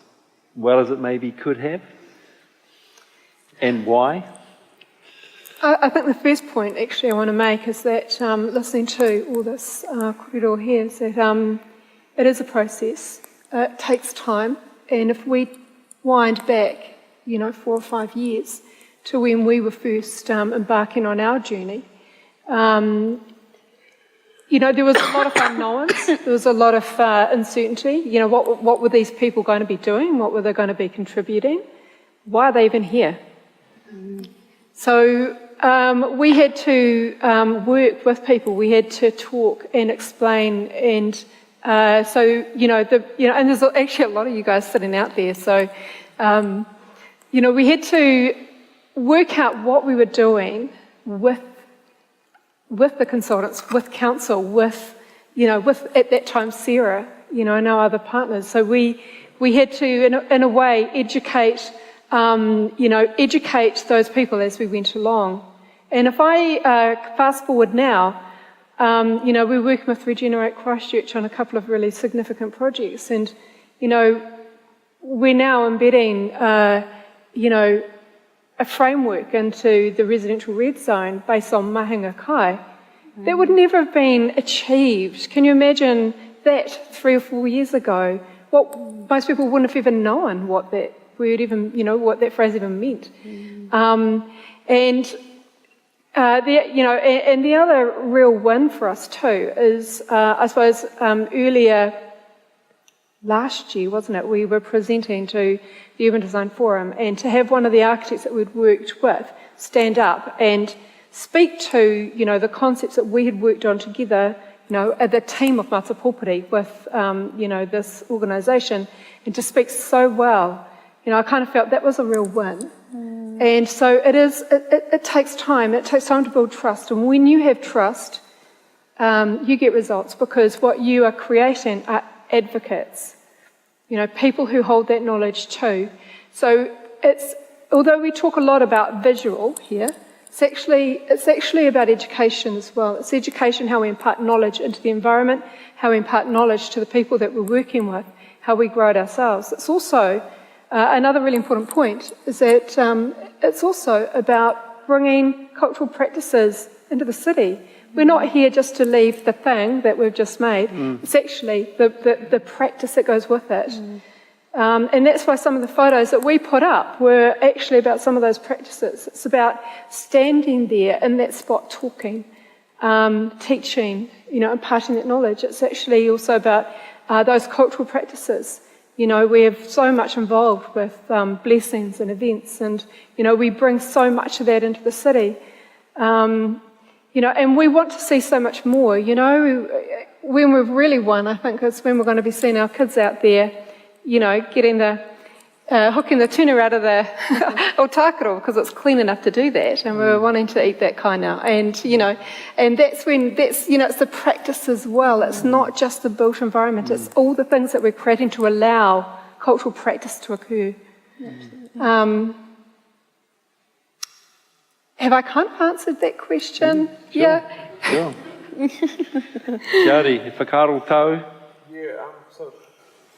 well as it maybe could have, and why? I think the first point actually I want to make is that listening to all this korero here is that it is a process. It takes time, and if we wind back, 4 or 5 years to when we were first embarking on our journey, there was a lot of unknowns. There was a lot of uncertainty. What were these people going to be doing? What were they going to be contributing? Why are they even here? So we had to work with people. We had to talk and explain, and and there's actually a lot of you guys sitting out there. So we had to work out what we were doing with the consultants, with council, with at that time Sarah, and our other partners. So we had to, in a way, educate those people as we went along. And if I fast forward now, we're working with Regenerate Christchurch on a couple of really significant projects, and we're now embedding a framework into the residential red zone based on mahinga kai. That would never have been achieved. Can you imagine that 3 or 4 years ago? Most people wouldn't have even known what that word even, what that phrase even meant. And the other real win for us too is, I suppose, earlier last year, wasn't it, we were presenting to the Urban Design Forum, and to have one of the architects that we'd worked with stand up and speak to, the concepts that we had worked on together, the team of Matapopuri with, this organisation, and to speak so well, I kind of felt that was a real win. And so it takes time. It takes time to build trust. And when you have trust, you get results, because what you are creating are advocates, people who hold that knowledge too. So although we talk a lot about visual here, it's actually about education as well. It's education, how we impart knowledge into the environment, how we impart knowledge to the people that we're working with, how we grow it ourselves. It's also another really important point is that it's also about bringing cultural practices into the city. We're not here just to leave the thing that we've just made. It's actually the practice that goes with it. And that's why some of the photos that we put up were actually about some of those practices. It's about standing there in that spot talking, teaching, imparting that knowledge. It's actually also about those cultural practices. We have so much involved with blessings and events, and, we bring so much of that into the city. And we want to see so much more, when we've really won, I think it's when we're going to be seeing our kids out there, getting the hooking the tuna out of the Ōtautahi because it's clean enough to do that, and we're wanting to eat that kind now. And that's when it's the practice as well. It's not just the built environment; it's all the things that we're creating to allow cultural practice to occur. Have I kind of answered that question? Sure. Yeah. Sure. Kia ora, he whakaaro tau? Yeah, so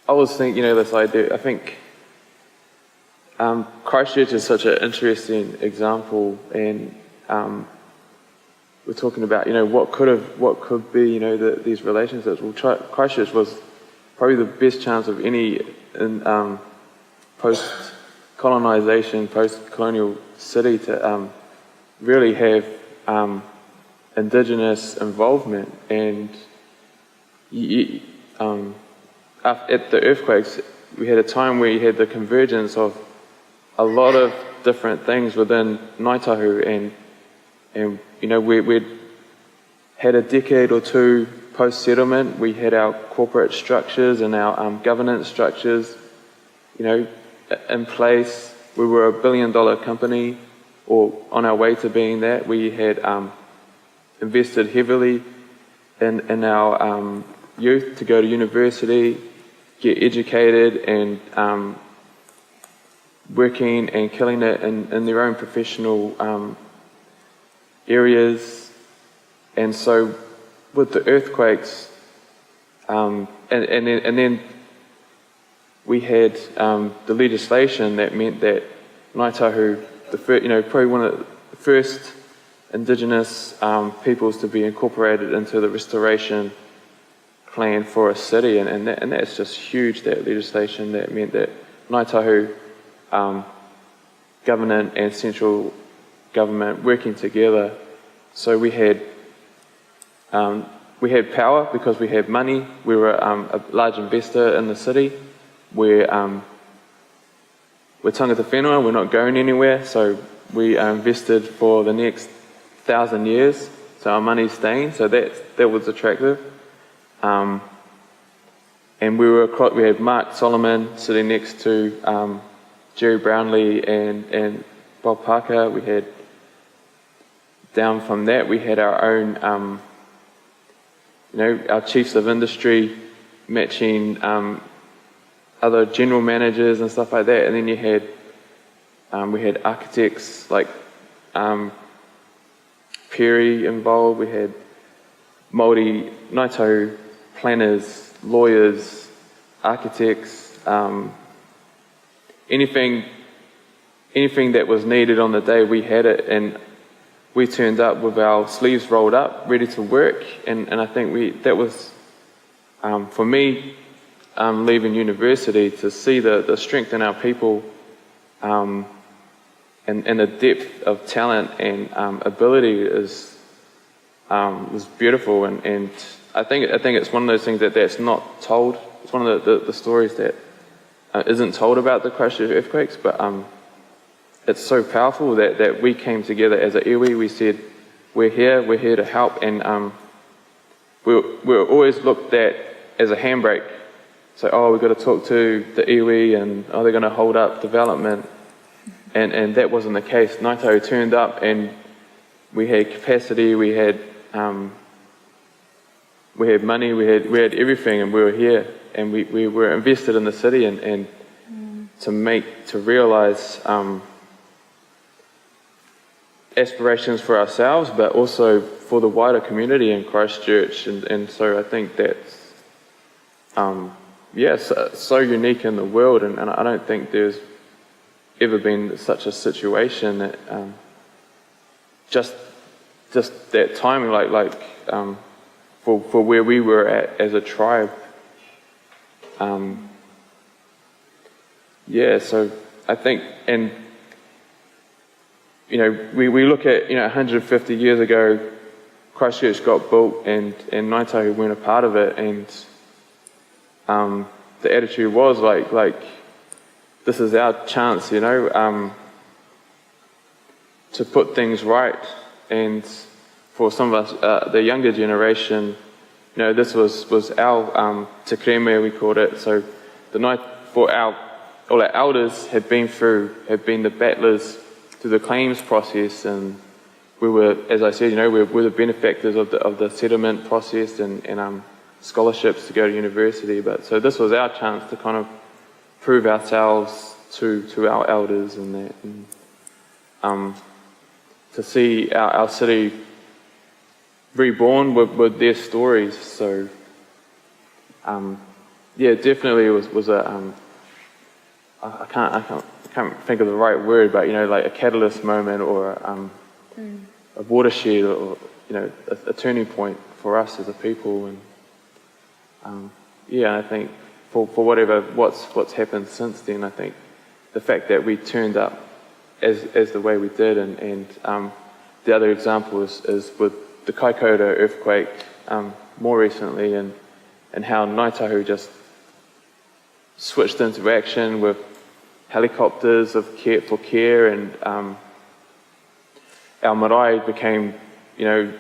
I was thinking, this idea, I think Christchurch is such an interesting example, and we're talking about, what could be, these relationships. Well, Christchurch was probably the best chance of any post-colonisation, post-colonial city to really have indigenous involvement. And at the earthquakes, we had a time where you had the convergence of a lot of different things within Ngāi Tahu, and we'd had a decade or two post-settlement. We had our corporate structures and our governance structures, in place. We were a $1 billion company, or on our way to being that. We had invested heavily in our youth to go to university, get educated, and working and killing it in their own professional areas. And so with the earthquakes, and then we had the legislation that meant that Ngāi Tahu, probably one of the first indigenous peoples to be incorporated into the restoration plan for a city, and that's just huge, that legislation that meant that Ngāi Tahu government and central government working together. So we had power because we had money. We were a large investor in the city. We're tangata whenua, we're not going anywhere, so we invested for the next 1,000 years, so our money's staying, so that was attractive. And we had Mark Solomon sitting next to Jerry Brownlee and Bob Parker. We had, down from that, we had our own, our chiefs of industry matching other general managers and stuff like that. And then you had, we had architects like Perry involved. We had Māori Ngāi Tahu planners, lawyers, architects, anything that was needed on the day, we had it, and we turned up with our sleeves rolled up, ready to work. And I think that was, for me, leaving university, to see the strength in our people, and the depth of talent and ability was beautiful. And I think it's one of those things that's not told. It's one of the stories that isn't told about the Christchurch earthquakes, but it's so powerful that we came together as a iwi. We said, we're here to help, and we're always looked at as a handbrake. So, we've got to talk to the iwi, and they're going to hold up development, and that wasn't the case. Ngāi Tahu turned up, and we had capacity, we had money, we had everything, and we were here, and we were invested in the city, and to realise aspirations for ourselves, but also for the wider community in Christchurch, and so I think that's so unique in the world, and I don't think there's ever been such a situation that just that timing, like for where we were at as a tribe. So I think, and we look at 150 years ago, Christchurch got built, and Ngāi Tahu weren't a part of it, and the attitude was like this is our chance, to put things right. And for some of us, the younger generation, you know, this was our te kreme, we called it. So the night for all our elders had been the battlers through the claims process, and we were, as I said, you know, we're the benefactors of the settlement process and scholarships to go to university. But so this was our chance to kind of prove ourselves to our elders and that, and to see our city reborn with their stories. So yeah, definitely it was a I can't think of the right word, but you know, like a catalyst moment or a watershed, or you know, a turning point for us as a people. And yeah, I think for what's happened since then, I think the fact that we turned up as the way we did, and the other example is with the Kaikoura earthquake more recently, and how Ngāi Tahu just switched into action with helicopters for care, and our marae became, you know,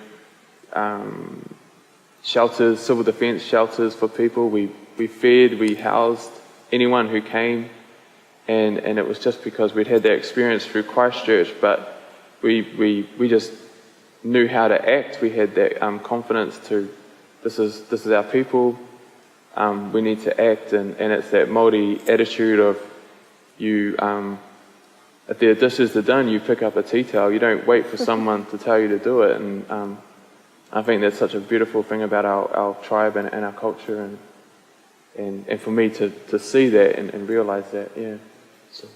shelters, civil defence shelters for people. We fed, we housed anyone who came, and it was just because we'd had that experience through Christchurch, but we just knew how to act. We had that confidence to, this is our people, we need to act, and it's that Māori attitude of, you, if their dishes are done, you pick up a tea towel. You don't wait for someone to tell you to do it. And I think that's such a beautiful thing about our tribe and our culture, and for me to see that and realise that, yeah. So.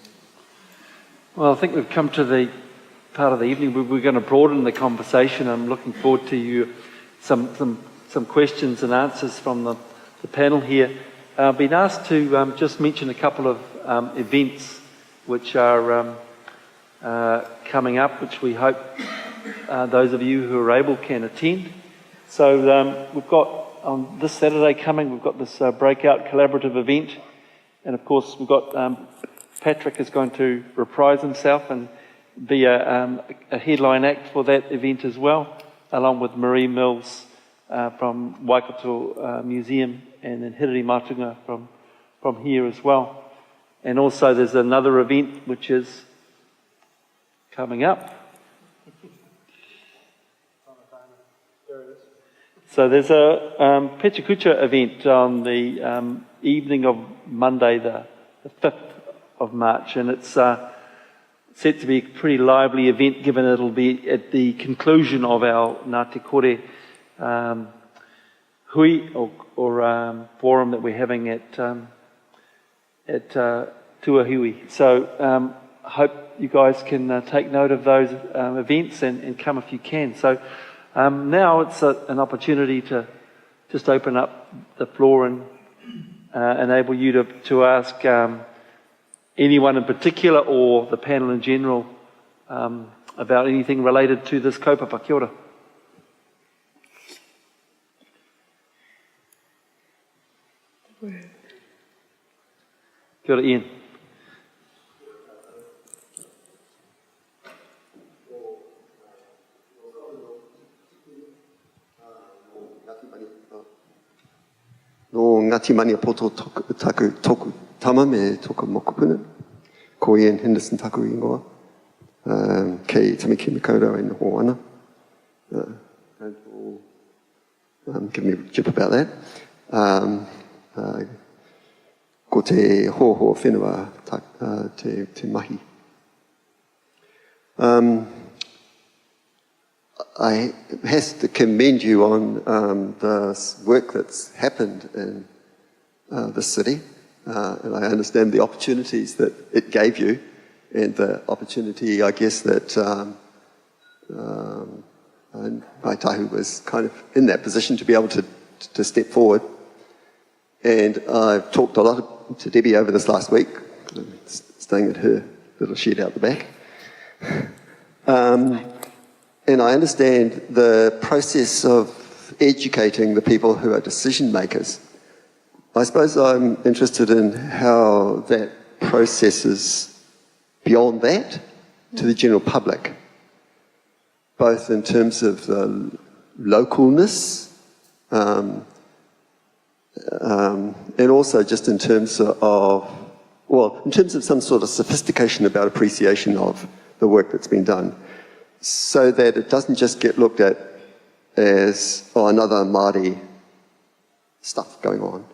Well, I think we've come to the part of the evening where we're going to broaden the conversation. I'm looking forward to you some questions and answers from the panel here. I've been asked to just mention a couple of events which are coming up, which we hope those of you who are able can attend. So we've got on this Saturday coming, we've got this breakout collaborative event, and of course we've got Patrick is going to reprise himself and be a headline act for that event as well, along with Marie Mills from Waikato Museum, and then Hiriri Matunga from here as well. And also there's another event which is coming up. So there's a Pechakucha event on the evening of Monday, the 5th of March, and it's set to be a pretty lively event, given it'll be at the conclusion of our Ngāti Kore hui or forum that we're having at Tūāhuiriri. So I hope you guys can take note of those events and come if you can. So now it's an opportunity to just open up the floor and enable you to ask anyone in particular or the panel in general about anything related to this kaupapa. Kia ora. Kia ora, Ian. No Ngāti Mania poto taku toku tama me toka mokopuna. Ko Ian Henderson taku ingoa. Kei tamiki mikodo in Hoana. Give me a jip about that. Ko te hoho whenua te mahi. I have to commend you on the work that's happened in the city, and I understand the opportunities that it gave you, and the opportunity, I guess, that Ngāi Tahu was kind of in that position to be able to step forward. And I've talked a lot to Debbie over this last week, staying at her little shed out the back. And I understand the process of educating the people who are decision makers. I suppose I'm interested in how that process is beyond that to the general public, both in terms of the localness And also just in terms of, in terms of some sort of sophistication about appreciation of the work that's been done, so that it doesn't just get looked at as, another Māori stuff going on.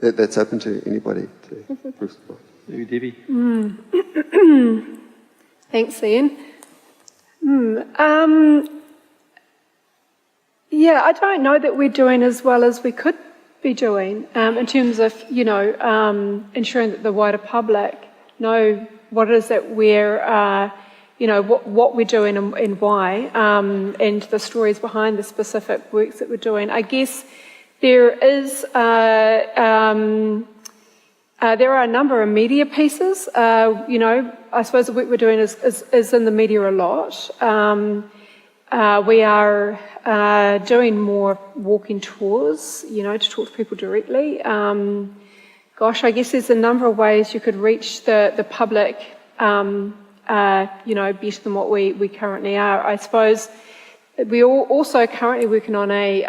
That's open to anybody to respond. Maybe Debbie. Thanks, Ian. Yeah, I don't know that we're doing as well as we could be doing in terms of, ensuring that the wider public know what it is that we're, what we're doing and why, and the stories behind the specific works that we're doing. I guess there is, there are a number of media pieces. I suppose the work we're doing is in the media a lot. We are doing more walking tours, to talk to people directly. I guess there's a number of ways you could reach the public, better than what we currently are. I suppose we are also currently working on a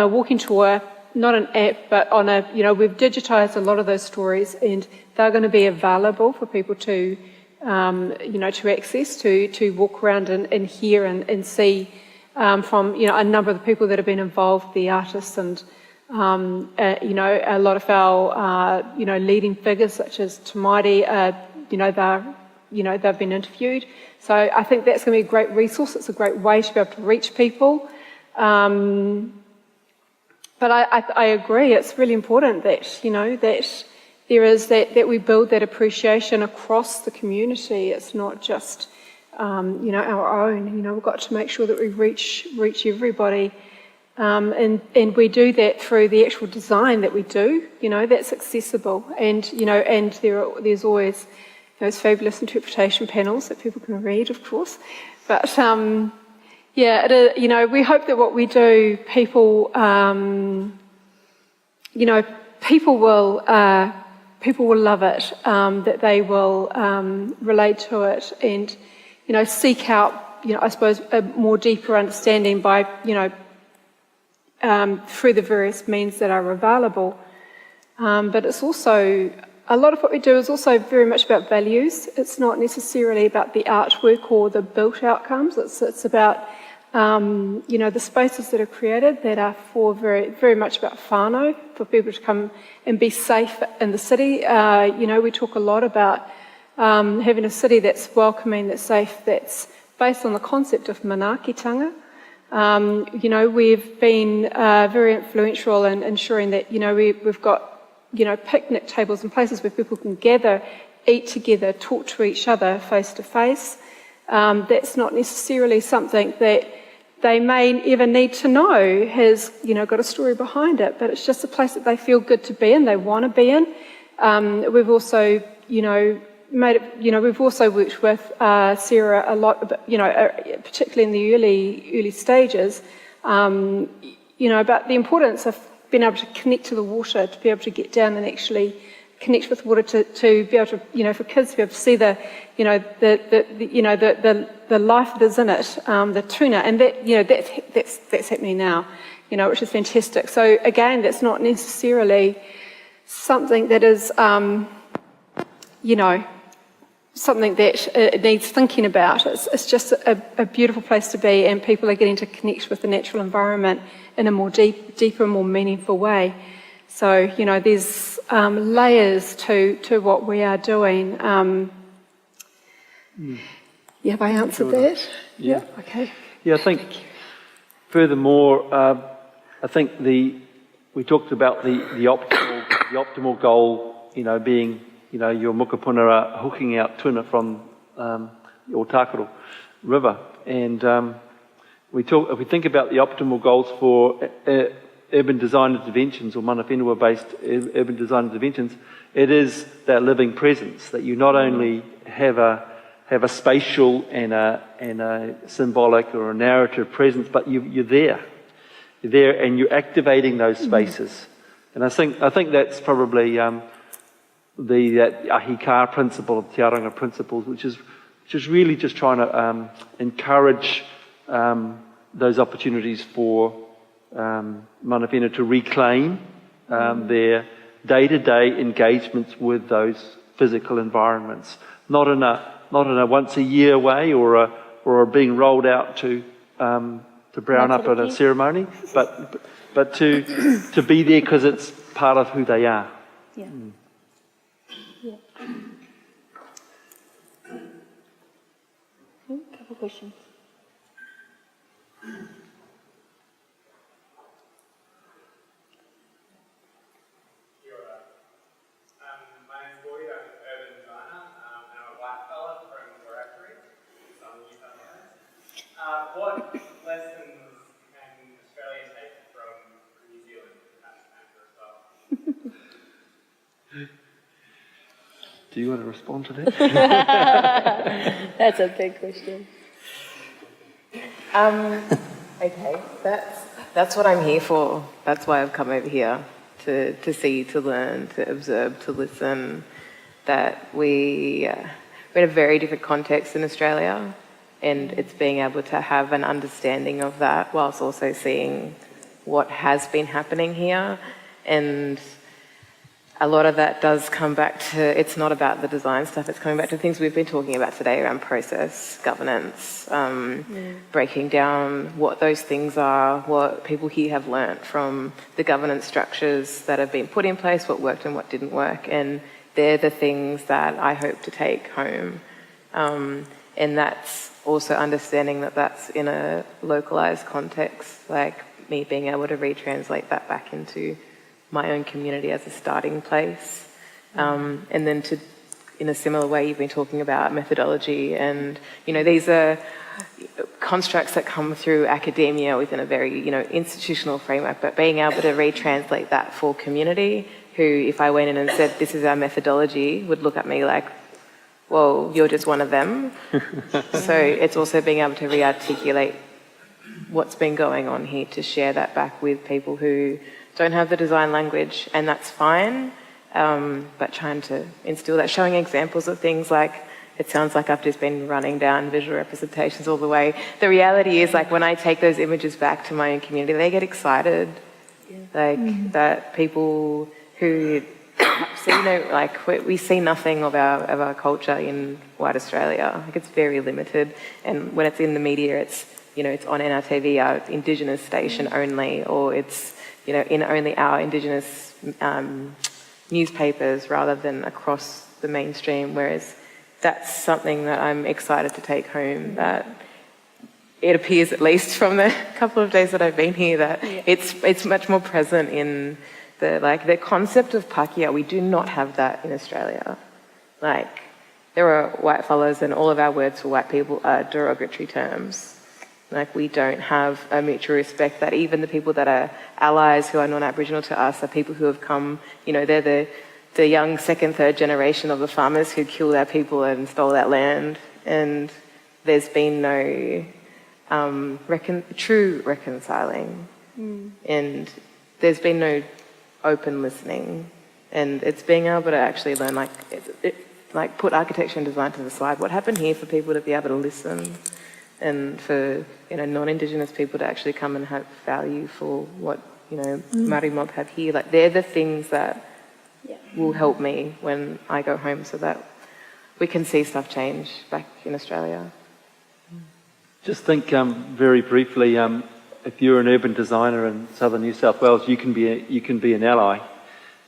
walking tour, not an app, but on we've digitised a lot of those stories, and they're going to be available for people to to access, to walk around and hear and see from, a number of the people that have been involved, the artists and, a lot of our, leading figures such as Tamaiti, they've been interviewed. So I think that's going to be a great resource. It's a great way to be able to reach people. But I agree, it's really important that, that there is that we build that appreciation across the community. It's not just, our own. We've got to make sure that we reach everybody. And we do that through the actual design that we do, that's accessible. And, and there's always those fabulous interpretation panels that people can read, of course. But, we hope that what we do, people, people will love it, that they will relate to it and, seek out, I suppose, a more deeper understanding by, through the various means that are available. But it's also, a lot of what we do is also very much about values. It's not necessarily about the artwork or the built outcomes. It's about, the spaces that are created that are for very, very much about whānau, for people to come and be safe in the city. We talk a lot about having a city that's welcoming, that's safe, that's based on the concept of manaakitanga. We've been very influential in ensuring that, we've got, picnic tables and places where people can gather, eat together, talk to each other face to face. That's not necessarily something that they may ever need to know has, got a story behind it, but it's just a place that they feel good to be in, they want to be in. We've also, made it, we've also worked with Sarah a lot, particularly in the early stages, about the importance of being able to connect to the water, to be able to get down and actually connect with water, to be able to, for kids to be able to see the life that is in it, the tuna, and that, that's happening now, which is fantastic. So again, that's not necessarily something that is, something that needs thinking about. It's just a beautiful place to be, and people are getting to connect with the natural environment in a more deeper, more meaningful way. So, there's layers to what we are doing. Have I answered that? Yeah. Okay. Yeah, I think furthermore, I think we talked about the optimal goal, being, your mukapunara hooking out tuna from the Ōtautahi River. And if we think about the optimal goals for urban design interventions or mana whenua-based urban design interventions, it is that living presence, that you not only have a spatial and a symbolic or a narrative presence, but you're there. You're there and you're activating those spaces. And I think that's probably that ahika principle, of Te Aranga principles, which is really just trying to encourage those opportunities for mana whenua to reclaim their day-to-day engagements with those physical environments, not in a once-a-year way or being rolled out to brown up at a ceremony, but to be there because it's part of who they are. Yeah. Yeah. A couple questions. What lessons can Australia take from New Zealand as well? Do you want to respond to that? That's a big question. Okay, that's what I'm here for. That's why I've come over here, to see, to learn, to observe, to listen. That we're in a very different context in Australia, and it's being able to have an understanding of that whilst also seeing what has been happening here. And a lot of that does come back to, it's not about the design stuff, it's coming back to things we've been talking about today around process, governance, breaking down what those things are, what people here have learnt from the governance structures that have been put in place, what worked and what didn't work. And they're the things that I hope to take home. And that's also understanding that that's in a localised context, like me being able to retranslate that back into my own community as a starting place. And then to, in a similar way, you've been talking about methodology, and, you know, these are constructs that come through academia within a very, you know, institutional framework, but being able to retranslate that for community, who, if I went in and said, this is our methodology, would look at me like, well, you're just one of them. So it's also being able to re-articulate what's been going on here, to share that back with people who don't have the design language, and that's fine, but trying to instill that, showing examples of things like, it sounds like I've just been running down visual representations all the way. The reality is, like, when I take those images back to my own community, they get excited. Like, that people who, so, you know, like, we see nothing of our culture in white Australia. Like, it's very limited, and when it's in the media, it's, you know, it's on NRTV, our indigenous station only, or it's, you know, in only our indigenous newspapers rather than across the mainstream, whereas that's something that I'm excited to take home, that it appears, at least from the couple of days that I've been here, that it's much more present in the concept of Pākehā. We do not have that in Australia. Like, there are white fellas, and all of our words for white people are derogatory terms. Like, we don't have a mutual respect that even the people that are allies who are non-Aboriginal to us are people who have come, you know, they're the young second, third generation of the farmers who killed our people and stole that land. And there's been no true reconciling. And there's been no open listening. And it's being able to actually learn, like put architecture and design to the side. What happened here for people to be able to listen, and for, you know, non-Indigenous people to actually come and have value for what, you know, Māori mob have here. Like, they're the things that will help me when I go home, so that we can see stuff change back in Australia. Just think very briefly, if you're an urban designer in southern New South Wales, you can be an ally,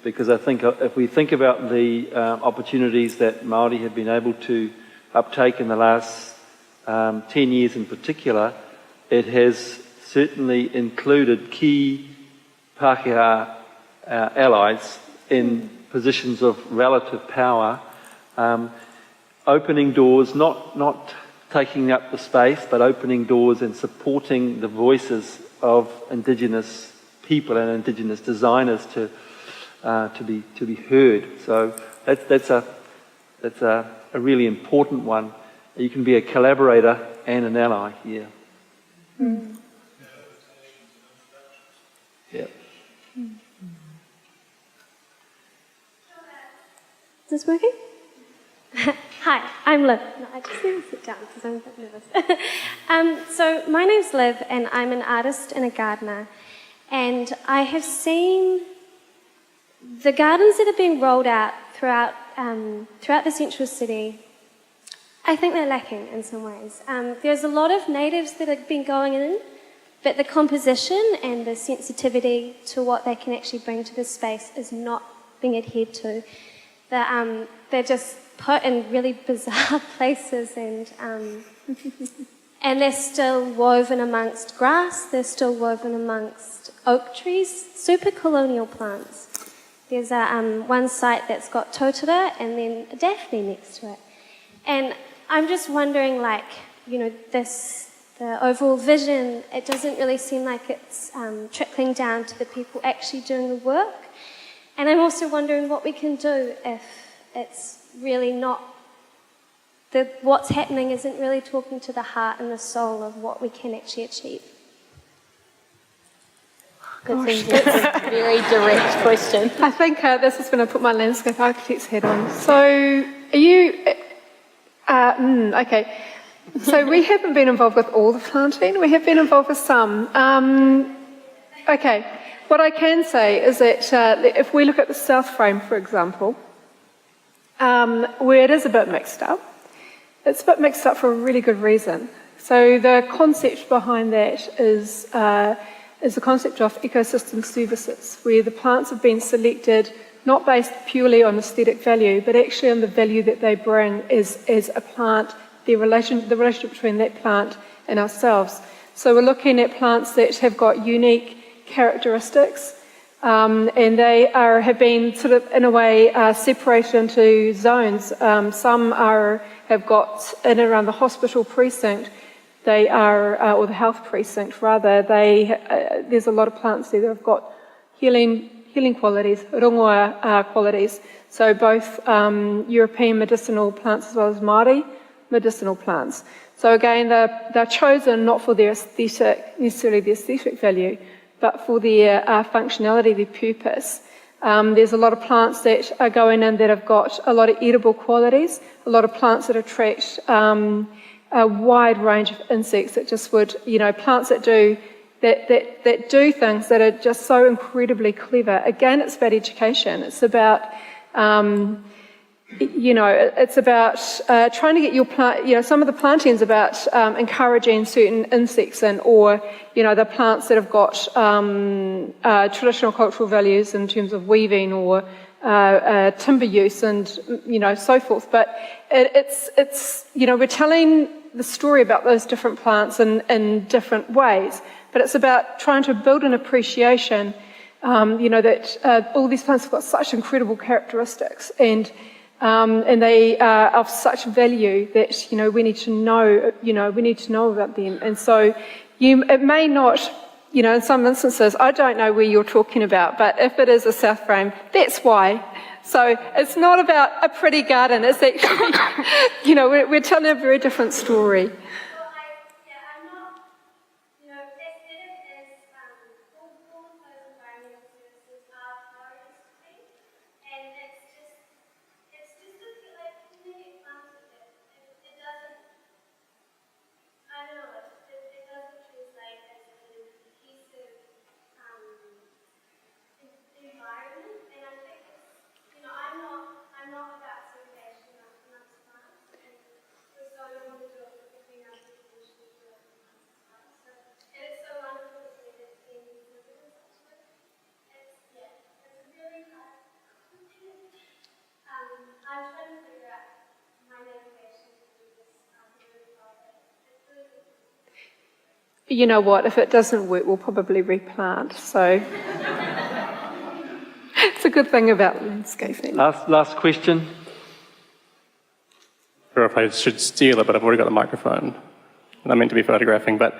because I think if we think about the opportunities that Māori have been able to uptake in the last 10 years in particular, it has certainly included key Pākehā allies in positions of relative power, opening doors, not taking up the space, but opening doors and supporting the voices of Indigenous people and Indigenous designers to be heard. So that's a really important one. You can be a collaborator and an ally here. Yeah. Is this working? Hi, I'm Liv. No, I just need to sit down because I'm a bit nervous. So my name's Liv, and I'm an artist and a gardener. And I have seen the gardens that are being rolled out throughout the central city. I think they're lacking in some ways. There's a lot of natives that have been going in, but the composition and the sensitivity to what they can actually bring to the space is not being adhered to. They're just put in really bizarre places, and they're still woven amongst grass, they're still woven amongst oak trees, super colonial plants. There's one site that's got totara and then a daphne next to it. And I'm just wondering, the overall vision, it doesn't really seem like it's trickling down to the people actually doing the work. And I'm also wondering what we can do if it's really not, what's happening isn't really talking to the heart and the soul of what we can actually achieve. That's a very direct question. I think this is when I put my landscape architect's hat on. So, are you... okay. So we haven't been involved with all the planting. We have been involved with some. Okay. What I can say is that if we look at the south frame, for example, where it is a bit mixed up, it's a bit mixed up for a really good reason. So the concept behind that is the concept of ecosystem services, where the plants have been selected not based purely on aesthetic value, but actually on the value that they bring as a plant, the relationship between that plant and ourselves. So we're looking at plants that have got unique characteristics, and they have been sort of, in a way, separated into zones. Some have got in and around the hospital precinct. They are, or the health precinct rather. There's a lot of plants there that have got healing qualities, rongoa qualities. So both European medicinal plants as well as Māori medicinal plants. So again, they're chosen not for their necessarily the aesthetic value, but for their functionality, their purpose. There's a lot of plants that are going in that have got a lot of edible qualities, a lot of plants that attract a wide range of insects that just would, plants that do things that are just so incredibly clever. Again, it's about education. It's about it's about trying to get your plant, some of the planting's about encouraging certain insects or the plants that have got traditional cultural values in terms of weaving or timber use and, so forth. But it's we're telling the story about those different plants in different ways, but it's about trying to build an appreciation, that all these plants have got such incredible characteristics and they are of such value that, we need to know about them. And so it may not, in some instances, I don't know where you're talking about, but if it is a south frame, that's why. So it's not about a pretty garden, it's actually, we're telling a very different story. You know what, if it doesn't work, we'll probably replant, so it's a good thing about landscaping. Last question. Or if I should steal it, but I've already got the microphone. And I'm meant to be photographing, but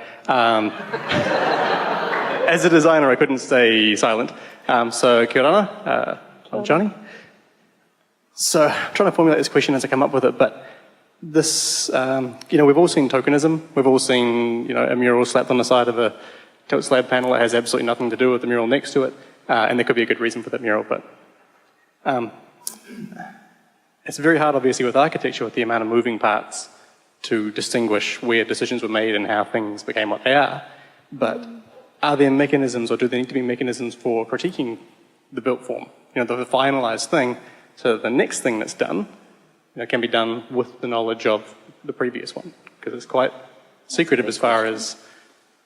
as a designer, I couldn't stay silent. So, kia ora, I'm Johnny. So, I'm trying to formulate this question as I come up with it, but this, we've all seen tokenism. We've all seen, a mural slapped on the side of a tilt slab panel that has absolutely nothing to do with the mural next to it, and there could be a good reason for that mural, but it's very hard, obviously, with architecture, with the amount of moving parts, to distinguish where decisions were made and how things became what they are. But are there mechanisms, or do there need to be mechanisms for critiquing the built form? You know, the finalised thing, so that the next thing that's done, you know, can be done with the knowledge of the previous one, because it's quite secretive as far as,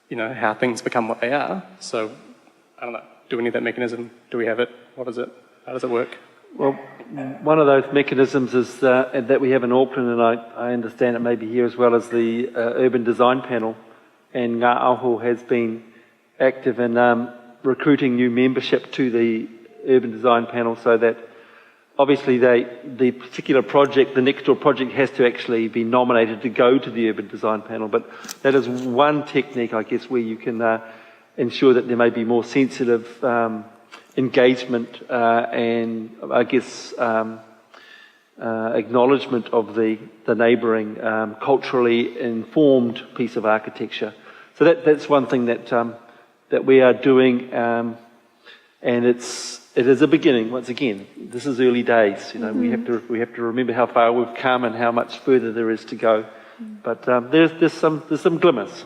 you know, how things become what they are. So, I don't know, do we need that mechanism? Do we have it? What is it? How does it work? Well, one of those mechanisms is that we have in Auckland, and I understand it may be here as well, as the Urban Design Panel, and Ngāpuhi has been active in recruiting new membership to the Urban Design Panel, so that obviously the particular project, the next door project, has to actually be nominated to go to the Urban Design Panel. But that is one technique, I guess, where you can ensure that there may be more sensitive engagement and, I guess, acknowledgement of the neighbouring culturally informed piece of architecture. So that's one thing that we are doing, and it is a beginning. Once again, this is early days. You know, we have to remember how far we've come and how much further there is to go. But there's some glimmers.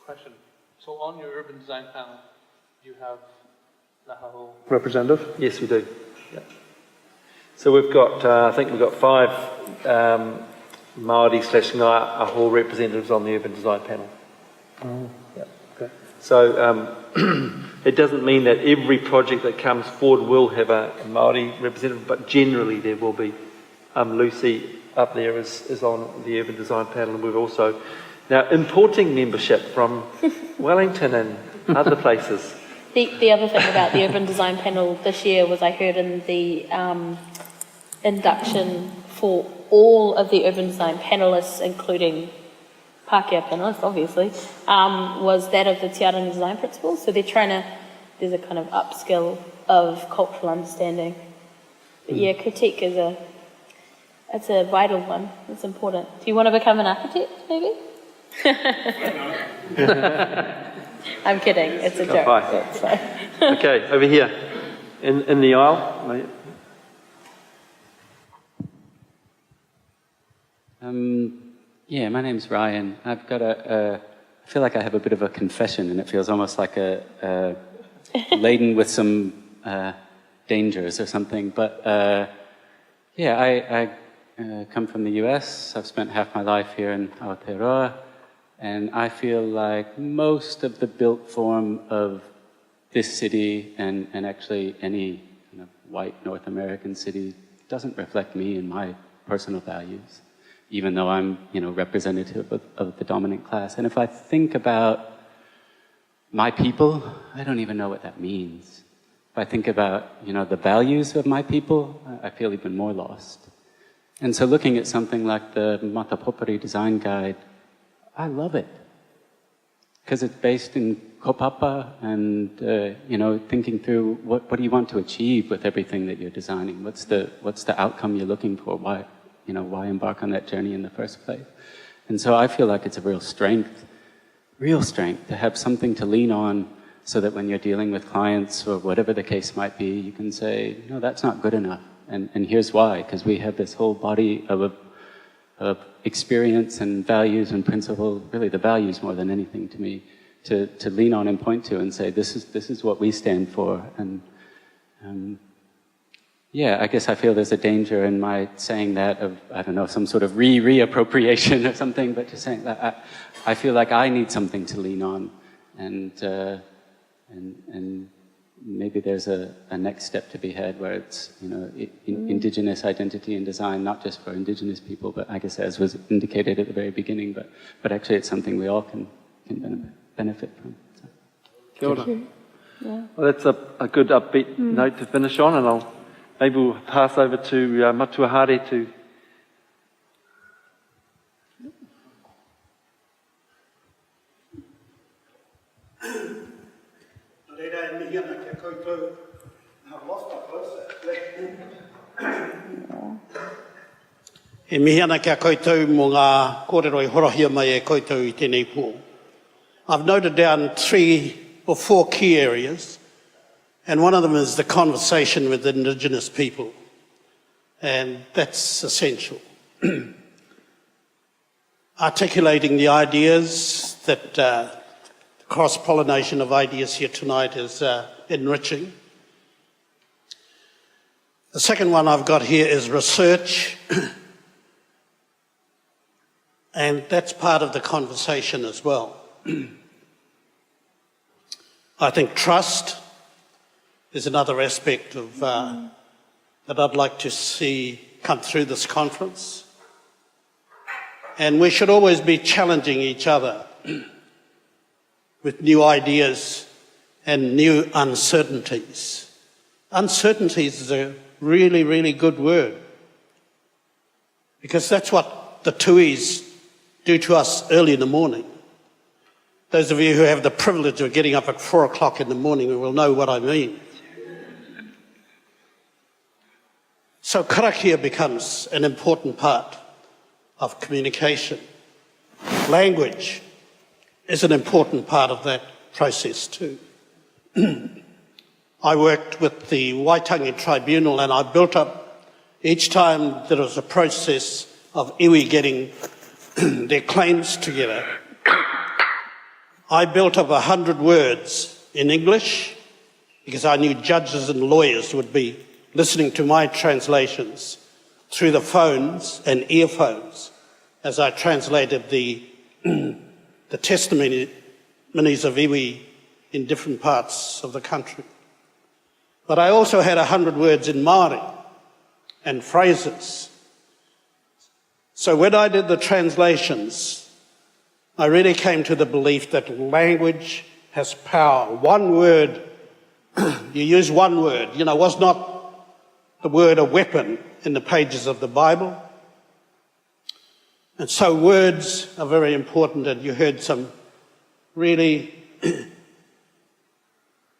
Question. So on your urban design panel, you have Tahu representative? Yes, we do. Yeah. So we've got, I think we've got 5 Māori/Ngāi representatives on the urban design panel. Oh. Yeah. Okay. So it doesn't mean that every project that comes forward will have a Māori representative, but generally there will be. Lucy up there is on the urban design panel, and we've also now importing membership from Wellington and other places. The other thing about the Urban Design Panel this year was I heard in the induction for all of the Urban Design Panellists, including Pākehā Panelist, obviously, was that of the Te Arangi Design Principles. So they're trying to, there's a kind of upskill of cultural understanding. But yeah, critique is it's a vital one. It's important. Do you want to become an architect, maybe? I'm kidding. It's a joke. Okay, over here, in the aisle. Yeah, my name's Ryan. I've got I feel like I have a bit of a confession, and it feels almost like laden with some dangers or something. But yeah, I come from the US. I've spent half my life here in Aotearoa. And I feel like most of the built form of this city, and actually any kind of white North American city, doesn't reflect me and my personal values, even though I'm, you know, representative of the dominant class. And if I think about my people, I don't even know what that means. If I think about, you know, the values of my people, I feel even more lost. And so looking at something like the Matapopuri Design Guide, I love it, because it's based in kaupapa and, you know, thinking through what do you want to achieve with everything that you're designing? What's the outcome you're looking for? Why embark on that journey in the first place? And so I feel like it's a real strength to have something to lean on, so that when you're dealing with clients or whatever the case might be, you can say, no, that's not good enough. And here's why, because we have this whole body of experience and values and principles, really the values more than anything to me, to lean on and point to and say, this is what we stand for. And yeah, I guess I feel there's a danger in my saying that of, I don't know, some sort of reappropriation or something, but just saying that I feel like I need something to lean on, and maybe there's a next step to be had where it's, you know, indigenous identity and design, not just for indigenous people, but I guess as was indicated at the very beginning, but actually it's something we all can benefit from. So. Kia ora. Yeah. Well, that's a good upbeat note to finish on, and maybe we'll pass over to Matuahare to... E mihi ana kia koutou mō ngā kōrero I horohia mai e koutou I tēnei pō. I've noted down 3 or 4 key areas, and one of them is the conversation with indigenous people. and that's essential. Articulating the ideas, that the cross-pollination of ideas here tonight is enriching. The second one I've got here is research, and that's part of the conversation as well. I think trust is another aspect of that I'd like to see come through this conference. And we should always be challenging each other with new ideas and new uncertainties. Uncertainties is a really, really good word, because that's what the tuis do to us early in the morning. Those of you who have the privilege of getting up at 4 o'clock in the morning will know what I mean. So karakia becomes an important part of communication. Language is an important part of that process too. I worked with the Waitangi Tribunal, and I built up, each time there was a process of iwi getting their claims together, I built up 100 words in English, because I knew judges and lawyers would be listening to my translations through the phones and earphones as I translated the testimonies of iwi in different parts of the country. But I also had 100 words in Māori and phrases. So when I did the translations, I really came to the belief that language has power. One word, you use one word, was not the word a weapon in the pages of the Bible. And so words are very important, and you heard some really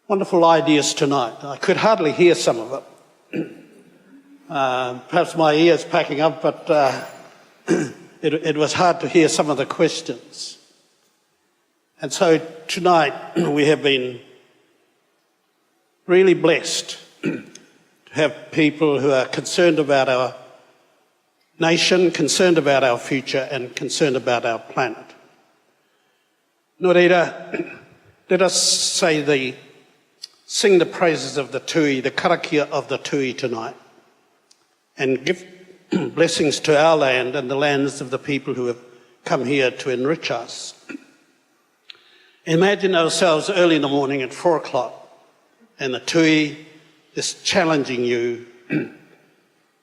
wonderful ideas tonight. I could hardly hear some of them. Perhaps my ears packing up, but it was hard to hear some of the questions. And so tonight we have been really blessed to have people who are concerned about our nation, concerned about our future, and concerned about our planet. Nō reira, let us sing the praises of the tui, the karakia of the tui tonight, and give blessings to our land and the lands of the people who have come here to enrich us. Imagine ourselves early in the morning at 4 o'clock, and the tui is challenging you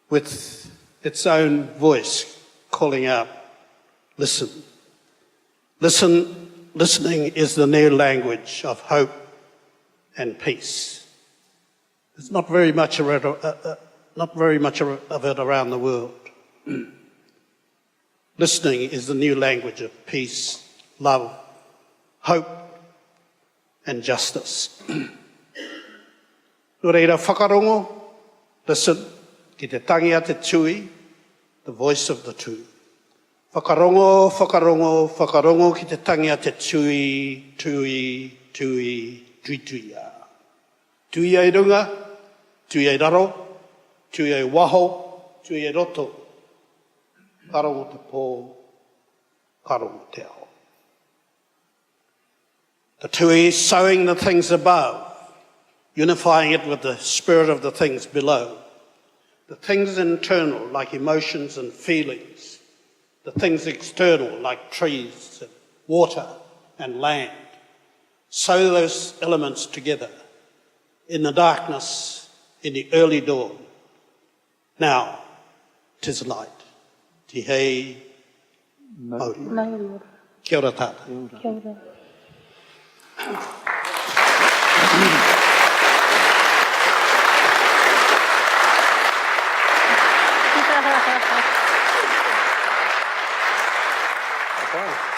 with its own voice, calling out, listen. Listening is the new language of hope and peace. There's not very much of it around the world. Listening is the new language of peace, love, hope, and justice. Nō reira, whakarongo, listen, ki te tangia te tui, the voice of the tui. Whakarongo, whakarongo, whakarongo ki te tangia te tui, tui, tui, tui, tui a. Tui ai runga, tui ai raro, tui ai waho, tui ai roto. Karongo te pō, karongo te ao. The tui sowing the things above, unifying it with the spirit of the things below. The things internal, like emotions and feelings. The things external, like trees and water and land. Sow those elements together in the darkness, in the early dawn. Now, 'tis light. Te hei mauri. Kia ora tata. Kia ora. Okay.